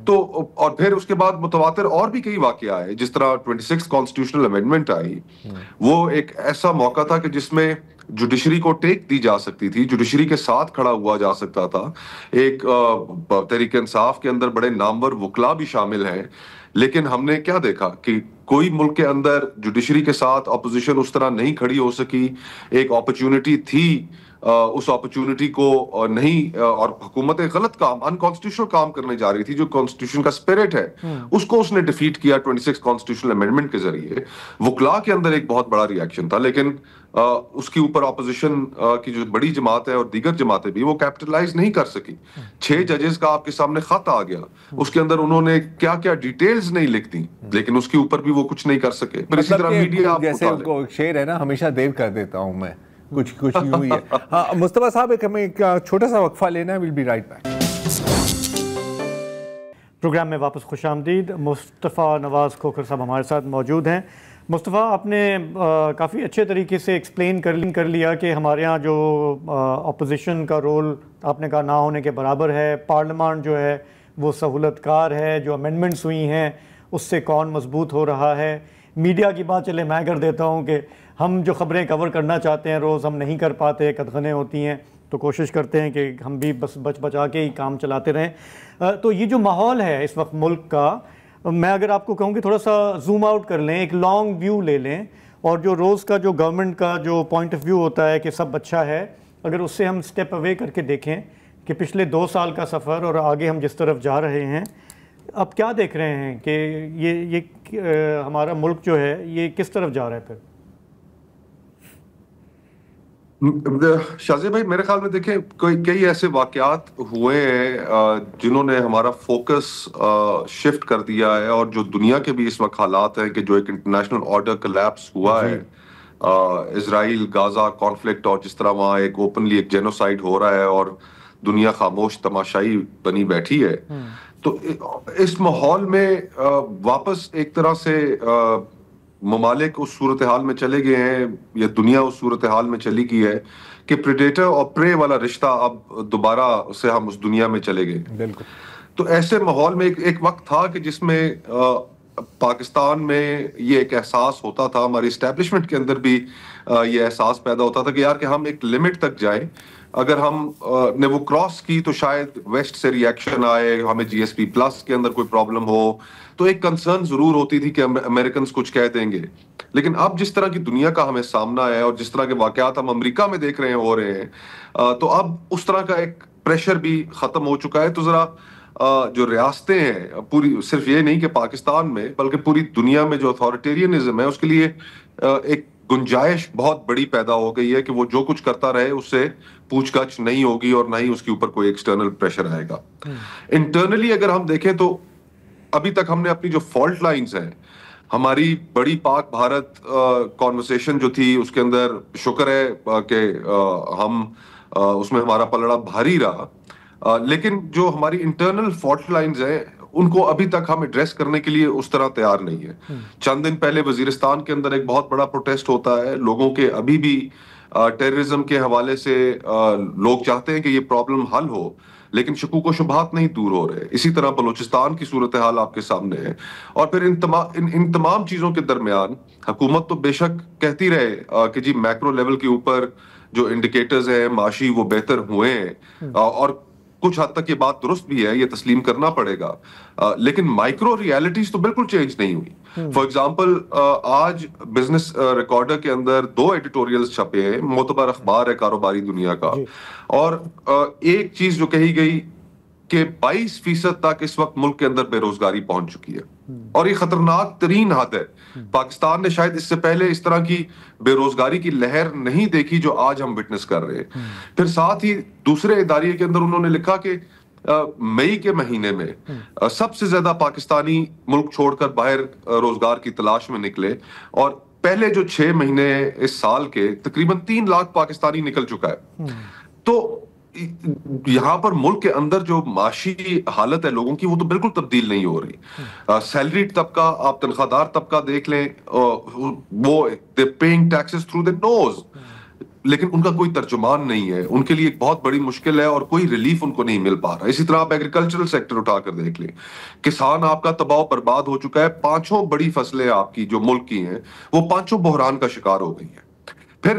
تو اور پھر اس کے بعد متواتر اور بھی کئی واقعہ آئے, جس طرح 26 کانسٹیٹیوشنل امینڈمنٹ آئی. وہ ایک ایسا موقع تھا کہ جس میں جوڈیشری کو ٹیک دی جا سکتی تھی, جوڈیشری کے ساتھ کھڑا ہوا جا سکتا تھا. ایک تحریک انصاف کے اندر بڑے نامور وکلا بھی شامل ہیں. لیکن ہم نے کیا دیکھا کہ کوئی ملک کے اندر جوڈیشری کے ساتھ اپوزیشن اس طرح نہیں کھڑی ہو سکی. ایک اپرچونٹی تھی, اس اپرچونٹی کو نہیں, اور حکومت غلط کام, انکانسٹیٹیوشنل کام کرنے جا رہی تھی. جو کانسٹیٹیوشن کا اسپرٹ ہے اس کو اس نے ڈیفیٹ کیا 26 کانسٹیٹیوشنل امینڈمنٹ کے ذریعے. وکلا کے اندر ایک بہت بڑا ری ایکشن تھا, لیکن اس کے اوپر اپوزیشن کی جو بڑی جماعت ہے اور دیگر جماعتیں بھی وہ کیپٹلائز نہیں کر سکی. 6 ججز کا آپ کے سامنے خط آ گیا, اس کے اندر انہوں نے کیا کیا ڈیٹیلز نہیں لکھ دی, لیکن اس کے اوپر بھی وہ کچھ نہیں کر سکے. پھر اسی طرح میڈیا, جیسے شعر ہے نا, ہمیشہ دیر کر دیتا ہوں میں, کچھ ہوئی ہے. ہاں مصطفیٰ صاحب, ایک ہمیں ایک چھوٹا سا وقفہ لینا ہے. We'll be right back. Programme میں واپس خوش آمدید. مصطفیٰ نواز کھوکھر صاحب ہمارے ساتھ موجود ہیں. مصطفیٰ, آپ نے کافی اچھے طریقے سے ایکسپلین کر لیا کہ ہمارے ہاں جو اپوزیشن کا رول آپ نے کہا نہ ہونے کے برابر ہے. پارلیمان جو ہے وہ سہولت کار ہے, جو امینڈمنٹس ہوئی ہیں اس سے کون مضبوط ہو رہا ہے. میڈیا کی بات چلے میں کر دیتا ہوں کہ ہم جو خبریں کور کرنا چاہتے ہیں روز ہم نہیں کر پاتے, قدغنیں ہوتی ہیں, تو کوشش کرتے ہیں کہ ہم بھی بس بچا کے ہی کام چلاتے رہیں. تو یہ جو ماحول ہے اس وقت ملک کا, میں اگر آپ کو کہوں کہ تھوڑا سا زوم آؤٹ کر لیں, ایک لانگ ویو لے لیں, اور جو روز کا جو گورنمنٹ کا جو پوائنٹ آف ویو ہوتا ہے کہ سب اچھا ہے, اگر اس سے ہم سٹیپ اوے کر کے دیکھیں کہ پچھلے 2 سال کا سفر اور آگے ہم جس طرف جا رہے ہیں, اب کیا دیکھ رہے ہیں کہ یہ ہمارا ملک جو ہے یہ کس طرف جا رہا ہے پھر؟ شازیہ بھائی, میرے خیال میں دیکھیں کئی ایسے واقعات ہوئے ہیں جنہوں نے ہمارا فوکس شفٹ کر دیا ہے, اور جو دنیا کے بھی اس وقت حالات ہیں کہ جو ایک انٹرنیشنل آرڈر کلیپس ہوا ہے, اسرائیل غازہ کانفلکٹ, اور جس طرح وہاں ایک اوپنلی ایک جینوسائیڈ ہو رہا ہے اور دنیا خاموش تماشائی بنی بیٹھی ہے. تو اس ماحول میں واپس ایک طرح سے ممالک اس صورتحال میں چلے گئے ہیں, یا دنیا اس صورتحال میں چلی گئی ہے کہ پریڈیٹر اور پرے والا رشتہ اب دوبارہ سے ہم اس دنیا میں چلے گئے. بالکل. تو ایسے ماحول میں ایک وقت تھا کہ جس میں پاکستان میں یہ ایک احساس ہوتا تھا, ہماری اسٹیبلشمنٹ کے اندر بھی یہ احساس پیدا ہوتا تھا کہ یار کہ ہم ایک لمٹ تک جائیں, اگر ہم نے وہ کراس کی تو شاید ویسٹ سے ری ایکشن آئے, ہمیں جی ایس پی پلس کے اندر کوئی پرابلم ہو, تو ایک کنسرن ضرور ہوتی تھی کہ امریکنز کچھ کہہ دیں گے. لیکن اب جس طرح کی دنیا کا ہمیں سامنا ہے اور جس طرح کے واقعات ہم امریکہ میں دیکھ رہے ہیں ہو رہے ہیں, تو اب اس طرح کا ایک پریشر بھی ختم ہو چکا ہے. تو ذرا جو ریاستیں ہیں پوری, صرف یہ نہیں کہ پاکستان میں بلکہ پوری دنیا میں جو اتھارٹیرینزم ہے اس کے لیے ایک گنجائش بہت بڑی پیدا ہو گئی ہے کہ وہ جو کچھ کرتا رہے اس سے پوچھ گچھ نہیں ہوگی اور نہ ہی اس کے اوپر کوئی ایکسٹرنل پریشر آئے گا. انٹرنلی اگر ہم دیکھیں تو ابھی تک ہم نے اپنی جو فالٹ لائنز ہیں ہماری بڑی پاک بھارت کانورسیشن جو تھی اس کے اندر شکر ہے کہ ہم اس میں ہمارا پلڑا بھاری رہا، لیکن جو ہماری انٹرنل فالٹ لائنز ہیں ان کو ابھی تک ہم ایڈریس کرنے کے لیے اس طرح تیار نہیں ہے. چند دن پہلے وزیرستان کے اندر ایک بہت بڑا پروٹیسٹ ہوتا ہے، لوگوں کے ابھی بھی ٹیررزم کے حوالے سے لوگ چاہتے ہیں کہ یہ پرابلم حل ہو، لیکن شکوک و شبہات نہیں دور ہو رہے. اسی طرح بلوچستان کی صورتحال آپ کے سامنے ہے. اور پھر ان تمام چیزوں کے درمیان حکومت تو بے شک کہتی رہے کہ جی میکرو لیول کے اوپر جو انڈیکیٹرز ہیں معاشی وہ بہتر ہوئے ہیں، اور کچھ حد تک یہ بات درست بھی ہے، یہ تسلیم کرنا پڑے گا، لیکن مائکرو ریالٹیز تو بالکل چینج نہیں ہوئی. فار ایگزامپل آج بزنس ریکارڈر کے اندر 2 ایڈیٹوریلز چھپے ہیں، معتبر اخبار ہے کاروباری دنیا کا، اور ایک چیز جو کہی گئی کہ 22% تک اس وقت ملک کے اندر بے روزگاری پہنچ چکی ہے، اور یہ خطرناک ترین حد ہے. پاکستان نے شاید اس سے پہلے اس طرح کی بے روزگاری کی لہر نہیں دیکھی جو آج ہم وٹنس کر رہے ہیں. پھر ساتھ ہی دوسرے اداریے کے اندر انہوں نے لکھا کہ مئی کے مہینے میں سب سے زیادہ پاکستانی ملک چھوڑ کر باہر روزگار کی تلاش میں نکلے، اور پہلے جو 6 مہینے اس سال کے تقریباً 3 لاکھ پاکستانی نکل چکا ہے. تو یہاں پر ملک کے اندر جو معاشی حالت ہے لوگوں کی وہ تو بالکل تبدیل نہیں ہو رہی. سیلری طبقہ، آپ تنخواہ دار طبقہ دیکھ لیں، وہ پیئنگ ٹیکسز تھرو دی نوز، لیکن ان کا کوئی ترجمان نہیں ہے. ان کے لیے ایک بہت بڑی مشکل ہے اور کوئی ریلیف ان کو نہیں مل پا رہا. اسی طرح آپ ایگریکلچرل سیکٹر اٹھا کر دیکھ لیں، کسان آپ کا تباہ و برباد ہو چکا ہے. 5 بڑی فصلیں آپ کی جو ملک کی ہیں وہ 5 بحران کا شکار ہو گئی ہیں. پھر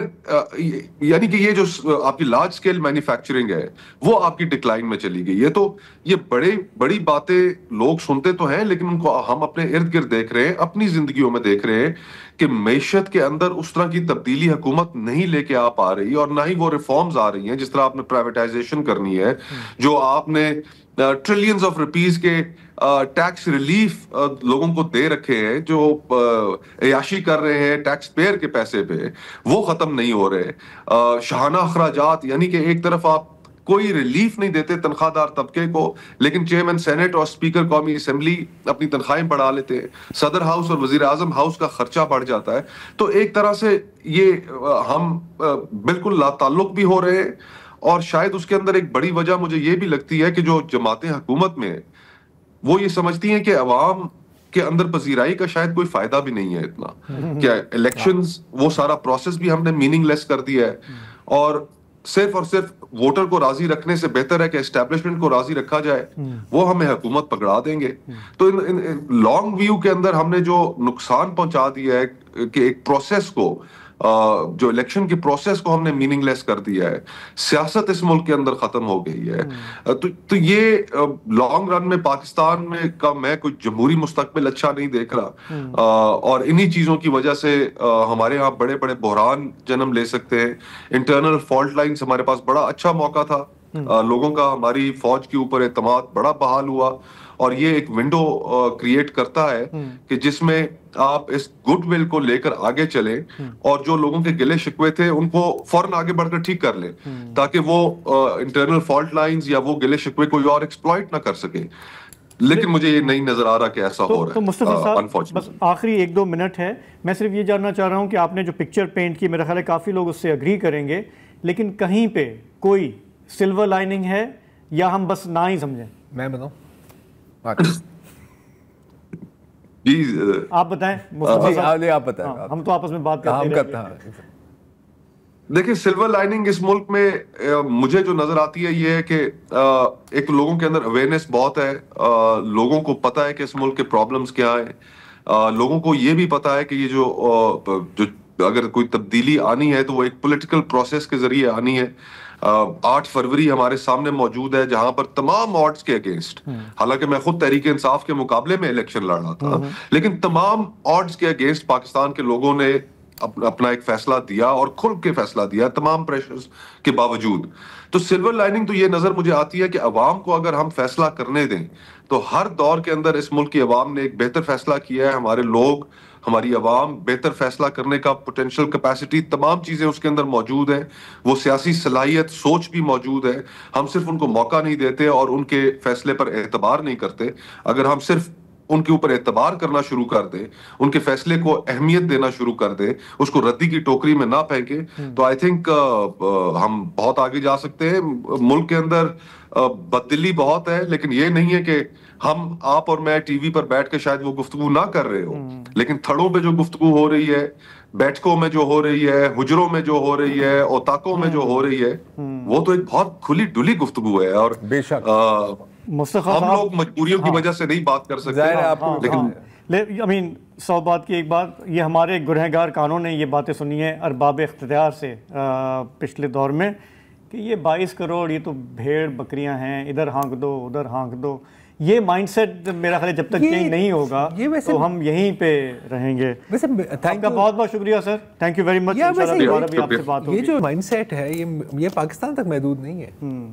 یعنی کہ یہ جو آپ کی لارج سکیل مینوفیکچرنگ ہے وہ آپ کی ڈکلائن میں چلی گئی ہے. تو یہ بڑی باتیں لوگ سنتے تو ہیں، لیکن ان کو ہم اپنے ارد گرد دیکھ رہے ہیں، اپنی زندگیوں میں دیکھ رہے ہیں کہ معیشت کے اندر اس طرح کی تبدیلی حکومت نہیں لے کے آپ آ رہی، اور نہ ہی وہ ریفارمز آ رہی ہیں. جس طرح آپ نے پرائیویٹائزیشن کرنی ہے، جو آپ نے ٹریلینز آف روپیز کے ٹیکس ریلیف لوگوں کو دے رکھے ہیں، جو عیاشی کر رہے ہیں ٹیکس پیئر کے پیسے پہ، وہ ختم نہیں ہو رہے. شاہانہ اخراجات، یعنی کہ ایک طرف آپ کوئی ریلیف نہیں دیتے تنخواہ دار طبقے کو، لیکن چیئرمین سینٹ اور اسپیکر قومی اسمبلی اپنی تنخواہیں بڑھا لیتے ہیں، صدر ہاؤس اور وزیر اعظم ہاؤس کا خرچہ بڑھ جاتا ہے. تو ایک طرح سے یہ ہم بالکل لا تعلق بھی ہو رہے ہیں. اور شاید اس کے اندر ایک بڑی وجہ مجھے یہ بھی لگتی ہے کہ جو جماعتیں حکومت میں وہ یہ سمجھتی ہیں کہ عوام کے اندر پذیرائی کا شاید کوئی فائدہ بھی نہیں ہے اتنا، کیا الیکشنز وہ سارا پروسیس بھی ہم نے میننگ لیس کر دیا ہے، اور صرف ووٹر کو راضی رکھنے سے بہتر ہے کہ اسٹیبلشمنٹ کو راضی رکھا جائے، وہ ہمیں حکومت پکڑا دیں گے. تو لانگ ویو کے اندر ہم نے جو نقصان پہنچا دیا ہے کہ ایک پروسیس کو، جو الیکشن کے پروسیس کو ہم نے میننگ لیس کر دیا ہے، سیاست اس ملک کے اندر ختم ہو گئی ہے. تو یہ لانگ رن میں پاکستان میں کا میں کوئی جمہوری مستقبل اچھا نہیں دیکھ رہا، اور انہی چیزوں کی وجہ سے ہمارے ہاں بڑے بڑے بحران جنم لے سکتے ہیں. انٹرنل فالٹ لائنز ہمارے پاس بڑا اچھا موقع تھا، لوگوں کا ہماری فوج کے اوپر اعتماد بڑا بحال ہوا، اور یہ ایک ونڈو کریٹ کرتا ہے کہ جس میں آپ اس گڈ ول کو لے کر آگے چلیں، اور جو لوگوں کے گلے شکوے تھے ان کو فوراً آگے بڑھ کر ٹھیک کر لیں، تاکہ وہ انٹرنل فالٹ لائنز یا وہ گلے شکوے کوئی اور ایکسپلائٹ نہ کر سکے. لیکن مجھے یہ نہیں نظر آ رہا کہ ایسا ہو رہا ہے. تو مصطفی صاحب بس آخری 1-2 منٹ ہے، میں صرف یہ جاننا چاہ رہا ہوں کہ آپ نے جو پکچر پینٹ کی، میرا خیال ہے کافی لوگ اس سے اگری کریں گے، لیکن کہیں پہ کوئی سلور لائننگ ہے یا ہم بس نہ ہی سمجھیں؟ میں بتاؤں جی آپ بتائیں. آپ بتائیں، ہم تو آپس میں بات کرتے ہیں. دیکھیں سلور لائننگ اس ملک میں مجھے جو نظر آتی ہے یہ ہے کہ ایک لوگوں کے اندر اویئرنیس بہت ہے، لوگوں کو پتا ہے کہ اس ملک کے پرابلمز کیا ہیں، لوگوں کو یہ بھی پتا ہے کہ یہ جو اگر کوئی تبدیلی آنی ہے تو وہ ایک پولیٹیکل پروسیس کے ذریعے آنی ہے. 8 فروری ہمارے سامنے موجود ہے جہاں پر تمام آڈز کے اگینسٹ، حالانکہ میں خود تحریک انصاف کے مقابلے میں الیکشن لڑ رہا تھا، لیکن تمام آڈز کے اگینسٹ پاکستان کے لوگوں نے اپنا ایک فیصلہ دیا، اور کھل کے فیصلہ دیا تمام پریشرز کے باوجود. تو سلور لائننگ تو یہ نظر مجھے آتی ہے کہ عوام کو اگر ہم فیصلہ کرنے دیں تو ہر دور کے اندر اس ملک کی عوام نے ایک بہتر فیصلہ کیا ہے. ہمارے لوگ، ہماری عوام بہتر فیصلہ کرنے کا پوٹینشیل، کیپیسٹی، تمام چیزیں اس کے اندر موجود ہیں. وہ سیاسی صلاحیت، سوچ بھی موجود ہے. ہم صرف ان کو موقع نہیں دیتے اور ان کے فیصلے پر اعتبار نہیں کرتے. اگر ہم صرف ان کے اوپر اعتبار کرنا شروع کر دے, ان کے فیصلے کو اہمیت دینا شروع کر دے, اس کو ردی کی ٹوکری میں نہ پھینکے, تو آئی تھنک ہم بہت آگے جا سکتے ہیں. ملک کے اندر بددلی بہت ہے, لیکن یہ نہیں ہے کہ ہم, آپ اور میں ٹی وی پر بیٹھ کے شاید وہ گفتگو نہ کر رہے ہو, لیکن تھڑوں پہ جو گفتگو ہو رہی ہے, بیٹھکوں میں جو ہو رہی ہے, حجروں میں جو ہو رہی ہے, اوتاقوں میں جو ہو رئی ہے, وہ تو ایک بہت کھلی ڈلی گفتگو ہے. اور بے شک ہم لوگ مجبوریوں کی وجہ سے نہیں بات کر سکتے, لیکن 100 بات کی ایک بات, یہ ہمارے گنہگار کانوں نے یہ باتیں سنی ہیں ارباب اقتدار سے پچھلے دور میں کہ یہ 22 کروڑ یہ تو بھیڑ بکریاں ہیں, ادھر ہانک دو ادھر ہانک دو. یہ مائنڈ سیٹ میرا خیال ہے جب تک چینج نہیں ہوگا تو ہم یہیں پہ رہیں گے. آپ کا بہت بہت شکریہ سر, تھینک یو ویری مچ. دوبارہ بھی آپ سے بات ہوگی. یہ جو مائنڈ سیٹ ہے یہ پاکستان تک محدود نہیں ہے,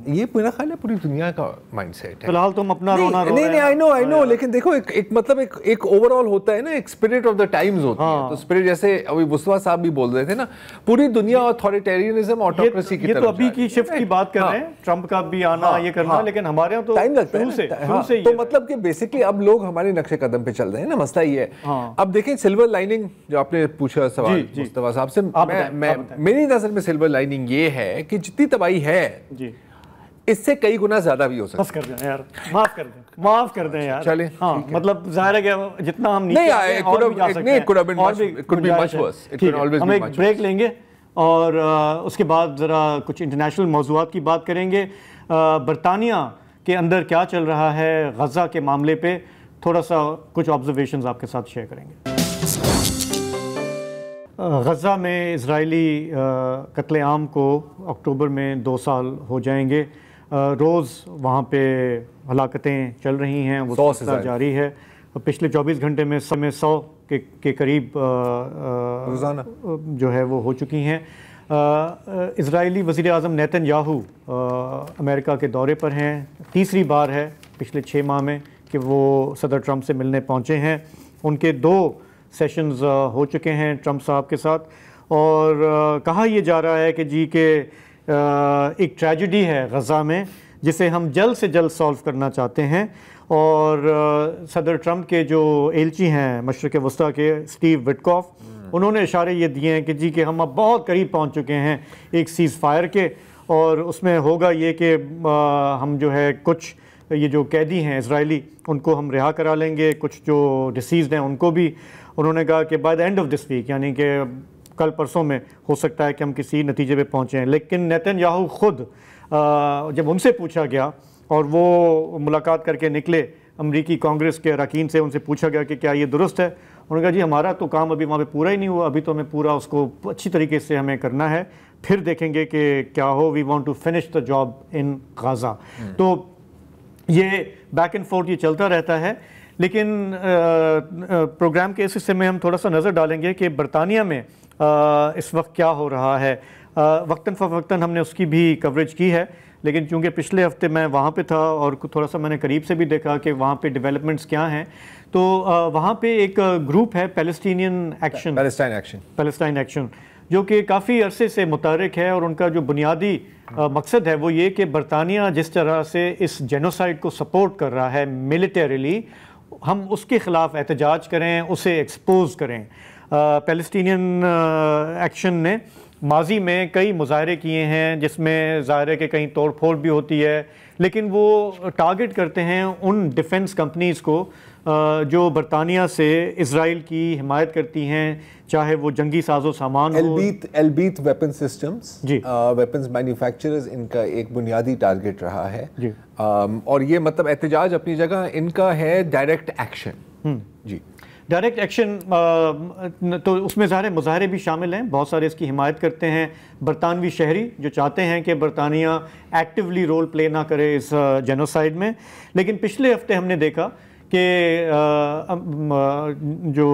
یہ میرا خیال ہے پوری دنیا کا مائنڈ سیٹ ہے. فی الحال تم اپنا رونا رو نہیں, آئی نو, لیکن دیکھو ایک مطلب ایک اوور آل ہوتا ہے نا, ایک اسپرٹ آف دا ٹائمز ہوتی ہے. تو اسپرٹ جیسے ابھی مصطفیٰ صاحب بھی بول رہے تھے نا, پوری دنیا اتھارٹیرینزم آٹوکریسی کی طرف, یہ تو ابھی کی شفٹ کی بات کر رہے ہیں, ٹرمپ کا بھی آنا یہ کرنا, لیکن ہمارے یہاں تو ٹائم لگتا ہے. تو مطلب کہ بیسکلی اب لوگ ہمارے نقشے قدم پہ چل رہے ہیں نا, مسئلہ یہ ہے. اب دیکھیں سلور لائننگ جو آپ نے پوچھا سوال مصطفیٰ صاحب سے, میری نظر میں سلور لائننگ یہ ہے کہ جتنی تباہی ہے اس سے کئی گنا زیادہ بھی ہو سکتا ہے. بس کر دیں یار, معاف کر دیں یار. چلیں, ہاں مطلب ظاہر ہے کہ جتنا ہم نیچے اور بھی جا سکتے ہیں. ہم ایک بریک لیں گے اور اس کے بعد ذرا کچھ انٹرنیشنل موضوعات کی بات کریں گے. برطانیہ کے اندر کیا چل رہا ہے غزہ کے معاملے پہ, تھوڑا سا کچھ آبزرویشنز آپ کے ساتھ شیئر کریں گے. غزہ میں اسرائیلی قتل عام کو اکتوبر میں 2 سال ہو جائیں گے. روز وہاں پہ ہلاکتیں چل رہی ہیں, وہ سلسلہ جاری ہے. پچھلے 24 گھنٹے میں 100 کے قریب روزانہ جو ہے وہ ہو چکی ہیں. اسرائیلی وزیر اعظم نیتن یاہو امریکہ کے دورے پر ہیں, تیسری بار ہے پچھلے 6 ماہ میں کہ وہ صدر ٹرمپ سے ملنے پہنچے ہیں. ان کے 2 سیشنز ہو چکے ہیں ٹرمپ صاحب کے ساتھ, اور کہا یہ جا رہا ہے کہ جی کہ ایک ٹریجڈی ہے غزہ میں جسے ہم جلد سے جلد سالو کرنا چاہتے ہیں. اور صدر ٹرمپ کے جو ایلچی ہیں مشرق وسطیٰ کے اسٹیو وٹکوف, انہوں نے اشارے یہ دیے ہیں کہ جی کہ ہم اب بہت قریب پہنچ چکے ہیں ایک سیز فائر کے, اور اس میں ہوگا یہ کہ ہم جو ہے کچھ یہ جو قیدی ہیں اسرائیلی ان کو ہم رہا کرا لیں گے, کچھ جو ڈسیزڈ ہیں ان کو بھی. انہوں نے کہا کہ by the end of this week, یعنی کہ کل پرسوں میں ہو سکتا ہے کہ ہم کسی نتیجے پہ پہنچیں. لیکن نیتن یاہو خود جب ان سے پوچھا گیا اور وہ ملاقات کر کے نکلے امریکی کانگریس کے اراکین سے, ان سے پوچھا گیا کہ کیا یہ درست ہے, انہوں نے کہا جی ہمارا تو کام ابھی وہاں پہ پورا ہی نہیں ہوا, ابھی تو ہمیں پورا اس کو اچھی طریقے سے ہمیں کرنا ہے, پھر دیکھیں گے کہ کیا ہو. We want to finish the job in Gaza. تو یہ بیک اینڈ فورتھ یہ چلتا رہتا ہے. لیکن پروگرام کے اس حصے میں ہم تھوڑا سا نظر ڈالیں گے کہ برطانیہ میں اس وقت کیا ہو رہا ہے. وقتاً فوقتاً ہم نے اس کی بھی کوریج کی ہے, لیکن چونکہ پچھلے ہفتے میں وہاں پہ تھا اور تھوڑا سا میں نے قریب سے بھی دیکھا کہ وہاں پہ ڈیولپمنٹس کیا ہیں. تو وہاں پہ ایک گروپ ہے پیلسٹین ایکشن, جو کہ کافی عرصے سے متحرک ہے, اور ان کا جو بنیادی مقصد ہے وہ یہ کہ برطانیہ جس طرح سے اس جینوسائیڈ کو سپورٹ کر رہا ہے ملٹریلی, ہم اس کے خلاف احتجاج کریں, اسے ایکسپوز کریں. پیلسٹینین ایکشن نے ماضی میں کئی مظاہرے کیے ہیں جس میں ظاہر ہے کہ کہیں توڑ پھوڑ بھی ہوتی ہے, لیکن وہ ٹارگٹ کرتے ہیں ان ڈیفنس کمپنیز کو جو برطانیہ سے اسرائیل کی حمایت کرتی ہیں, چاہے وہ جنگی ساز و سامان ہو. البیت ویپن سسٹمز, ویپنز مینوفیکچررز ان کا ایک بنیادی ٹارگٹ رہا ہے. اور یہ مطلب احتجاج اپنی جگہ, ان کا ہے ڈائریکٹ ایکشن. جی ڈائریکٹ ایکشن, تو اس میں ظاہر مظاہرے بھی شامل ہیں, بہت سارے اس کی حمایت کرتے ہیں برطانوی شہری جو چاہتے ہیں کہ برطانیہ ایکٹیولی رول پلے نہ کرے اس جینوسائیڈ میں. لیکن پچھلے ہفتے ہم نے دیکھا کہ جو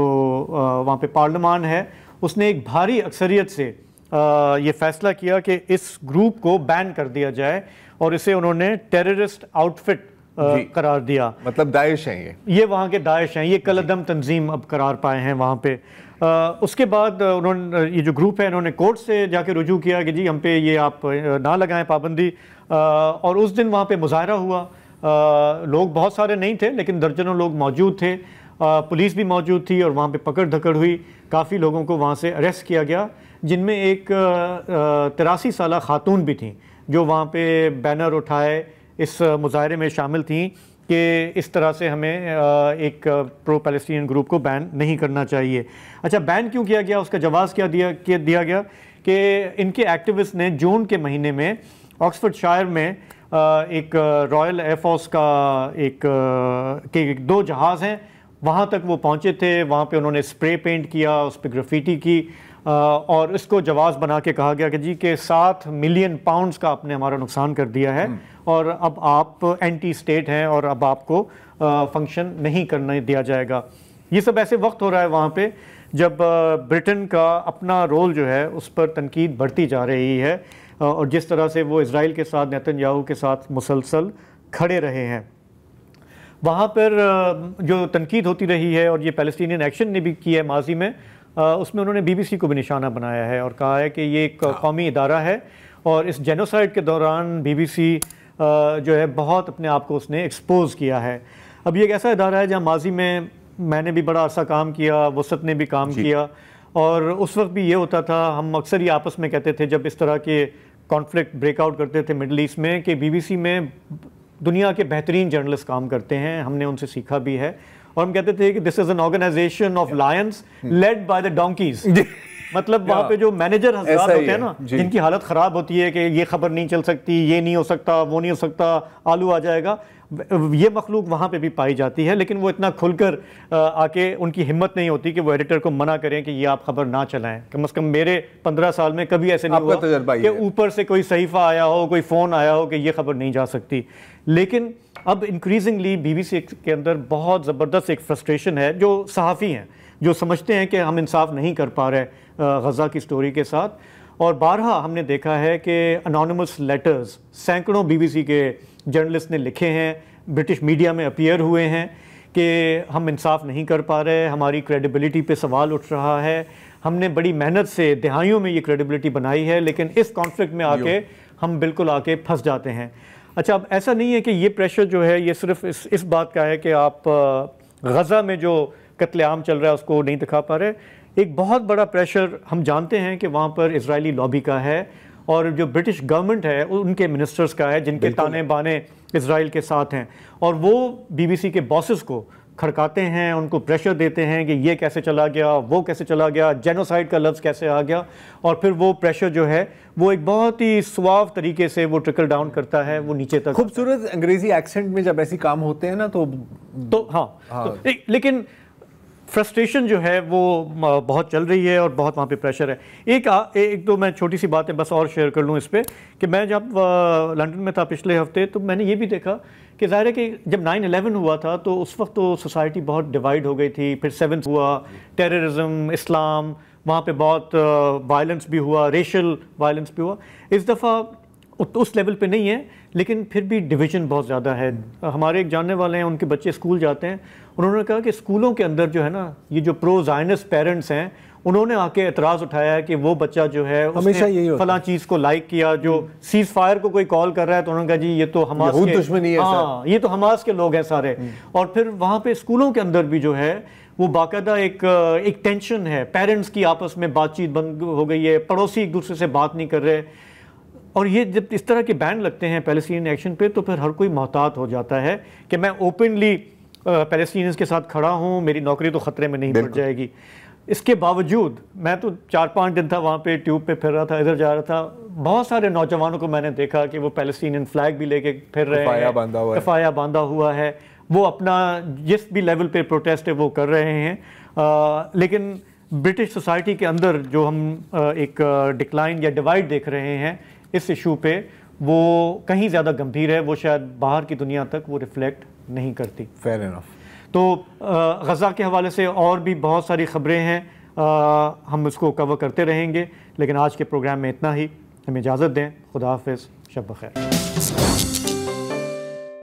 وہاں پہ پارلیمان ہے اس نے ایک بھاری اکثریت سے یہ فیصلہ کیا کہ اس گروپ کو بین کر دیا جائے, اور اسے انہوں نے ٹیررسٹ آؤٹ فٹ قرار دیا. مطلب داعش ہیں یہ وہاں کے داعش ہیں, یہ کالعدم تنظیم اب قرار پائے ہیں وہاں پہ. اس کے بعد انہوں نے یہ جو گروپ ہے انہوں نے کورٹ سے جا کے رجوع کیا کہ جی ہم پہ یہ آپ نہ لگائیں پابندی, اور اس دن وہاں پہ مظاہرہ ہوا لوگ بہت سارے نہیں تھے لیکن درجنوں لوگ موجود تھے، پولیس بھی موجود تھی اور وہاں پہ پکڑ دھکڑ ہوئی، کافی لوگوں کو وہاں سے اریسٹ کیا گیا، جن میں ایک 83 سالہ خاتون بھی تھیں جو وہاں پہ بینر اٹھائے اس مظاہرے میں شامل تھیں کہ اس طرح سے ہمیں ایک پرو پیلسٹین گروپ کو بین نہیں کرنا چاہیے۔ اچھا، بین کیوں کیا گیا؟ اس کا جواز کیا دیا گیا کہ ان کے ایکٹیوسٹ نے جون کے مہینے میں آکسفورڈ شائر میں ایک رائل ایئر فورس کا ایک 2 جہاز ہیں، وہاں تک وہ پہنچے تھے، وہاں پہ انہوں نے اسپرے پینٹ کیا، اس پہ گرافیٹی کی، اور اس کو جواز بنا کے کہا گیا کہ جی کہ 7 ملین پاؤنڈز کا آپ نے ہمارا نقصان کر دیا ہے اور اب آپ اینٹی اسٹیٹ ہیں اور اب آپ کو فنکشن نہیں کرنے دیا جائے گا۔ یہ سب ایسے وقت ہو رہا ہے وہاں پہ جب برٹن کا اپنا رول جو ہے اس پر تنقید بڑھتی جا رہی ہے، اور جس طرح سے وہ اسرائیل کے ساتھ، نیتن یاہو کے ساتھ مسلسل کھڑے رہے ہیں۔ وہاں پر جو تنقید ہوتی رہی ہے اور یہ پیلسٹینین ایکشن نے بھی کی ہے ماضی میں، اس میں انہوں نے BBC کو بھی نشانہ بنایا ہے اور کہا ہے کہ یہ ایک قومی ادارہ ہے، اور اس جینوسائیڈ کے دوران BBC جو ہے بہت اپنے آپ کو اس نے ایکسپوز کیا ہے۔ اب یہ ایک ایسا ادارہ ہے جہاں ماضی میں نے بھی بڑا عرصہ کام کیا، وسط نے بھی کام کیا، اور اس وقت بھی یہ ہوتا تھا، ہم اکثر یہ آپس میں کہتے تھے جب اس طرح کے کانفلکٹ بریک آؤٹ کرتے تھے مڈل ایسٹ میں کہ BBC میں دنیا کے بہترین جرنلسٹ کام کرتے ہیں، ہم نے ان سے سیکھا بھی ہے، اور ہم کہتے تھے کہ this is an organization of lions led by the donkeys. مطلب وہاں پہ جو مینیجر حضرات ہوتے ہیں نا، جن کی حالت خراب ہوتی ہے کہ یہ خبر نہیں چل سکتی، یہ نہیں ہو سکتا، وہ نہیں ہو سکتا، آلو آ جائے گا، یہ مخلوق وہاں پہ بھی پائی جاتی ہے، لیکن وہ اتنا کھل کر آ کے ان کی ہمت نہیں ہوتی کہ وہ ایڈیٹر کو منع کریں کہ یہ آپ خبر نہ چلائیں۔ کم از کم میرے 15 سال میں کبھی ایسے نہیں ہوا کہ اوپر سے کوئی صحیفہ آیا ہو، کوئی فون آیا ہو کہ یہ خبر نہیں جا سکتی۔ لیکن اب انکریزنگلی BBC کے اندر بہت زبردست ایک فرسٹریشن ہے، جو صحافی ہیں جو سمجھتے ہیں کہ ہم انصاف نہیں کر پا رہے غزہ کی سٹوری کے ساتھ، اور بارہا ہم نے دیکھا ہے کہ انونیمس لیٹرز سینکڑوں BBC کے جرنلسٹ نے لکھے ہیں، برٹش میڈیا میں اپیئر ہوئے ہیں کہ ہم انصاف نہیں کر پا رہے، ہماری کریڈیبلٹی پہ سوال اٹھ رہا ہے، ہم نے بڑی محنت سے دہائیوں میں یہ کریڈیبلٹی بنائی ہے، لیکن اس کانفلکٹ میں آ کے ہم بالکل آ کے پھنس جاتے ہیں۔ اچھا، اب ایسا نہیں ہے کہ یہ پریشر جو ہے یہ صرف اس بات کا ہے کہ آپ غزہ میں جو قتل عام چل رہا ہے اس کو نہیں دکھا پا رہے، ایک بہت بڑا پریشر ہم جانتے ہیں کہ وہاں پر اسرائیلی لابی کا ہے، اور جو برٹش گورنمنٹ ہے ان کے منسٹرز کا ہے جن کے تانے بانے اسرائیل کے ساتھ ہیں، اور وہ BBC کے باسز کو کھڑکاتے ہیں، ان کو پریشر دیتے ہیں کہ یہ کیسے چلا گیا، وہ کیسے چلا گیا، جینوسائیڈ کا لفظ کیسے آ گیا، اور پھر وہ پریشر جو ہے وہ ایک بہت ہی سواو طریقے سے وہ ٹرکل ڈاؤن کرتا ہے، وہ نیچے تک۔ خوبصورت انگریزی ایکسنٹ میں جب ایسی کام ہوتے ہیں نا تو ہاں، لیکن فرسٹریشن جو ہے وہ بہت چل رہی ہے اور بہت وہاں پہ پریشر ہے۔ ایک دو میں چھوٹی سی باتیں بس اور شیئر کر لوں اس پہ کہ میں جب لنڈن میں تھا پچھلے ہفتے تو میں نے یہ بھی دیکھا کہ ظاہر ہے کہ جب 9/11 ہوا تھا تو اس وقت تو سوسائٹی بہت ڈیوائڈ ہو گئی تھی، پھر 7 ہوا، ٹیررزم، اسلام، وہاں پہ بہت وائلنس بھی ہوا، ریشل وائلنس بھی ہوا۔ اس دفعہ اس لیول پہ نہیں ہے لیکن پھر بھی ڈویژن بہت زیادہ ہے۔ ہمارے ایک جاننے والے ہیں، ان کے بچے اسکول جاتے ہیں، انہوں نے کہا کہ اسکولوں کے اندر جو ہے نا یہ جو پرو زائنسٹ پیرنٹس ہیں انہوں نے آ کے اعتراض اٹھایا ہے کہ وہ بچہ جو ہے اس نے فلاں چیز کو لائک کیا، جو سیز فائر کو کوئی کال کر رہا ہے تو انہوں نے کہا جی یہ تو حماس کے، ہاں یہ تو حماس کے لوگ ہیں سارے۔ اور پھر وہاں پہ اسکولوں کے اندر بھی جو ہے وہ باقاعدہ ایک ٹینشن ہے، پیرنٹس کی آپس میں بات چیت بند ہو گئی ہے، پڑوسی ایک دوسرے سے بات نہیں کر رہے، اور یہ جب اس طرح کے بین لگتے ہیں پیلسٹین ایکشن پہ تو پھر ہر کوئی محتاط ہو جاتا ہے کہ میں اوپنلی پیلسٹینز کے ساتھ کھڑا ہوں، میری نوکری تو خطرے میں نہیں پڑ جائے گی۔ اس کے باوجود میں تو 4-5 دن تھا وہاں پہ، ٹیوب پہ پھر رہا تھا، ادھر جا رہا تھا، بہت سارے نوجوانوں کو میں نے دیکھا کہ وہ پیلسٹینین فلیگ بھی لے کے پھر رہے ہیں، کفایا باندھا ہوا ہے، وہ اپنا جس بھی لیول پہ پروٹیسٹ ہے وہ کر رہے ہیں۔ لیکن برٹش سوسائٹی کے اندر جو ہم ایک ڈکلائن یا ڈیوائڈ دیکھ رہے ہیں اس ایشو پہ، وہ کہیں زیادہ گمبھیر ہے، وہ شاید باہر کی دنیا تک وہ ریفلیکٹ نہیں کرتی۔ Fair enough. تو غزہ کے حوالے سے اور بھی بہت ساری خبریں ہیں، ہم اس کو کور کرتے رہیں گے، لیکن آج کے پروگرام میں اتنا ہی، ہمیں اجازت دیں، خدا حافظ، شب بخیر۔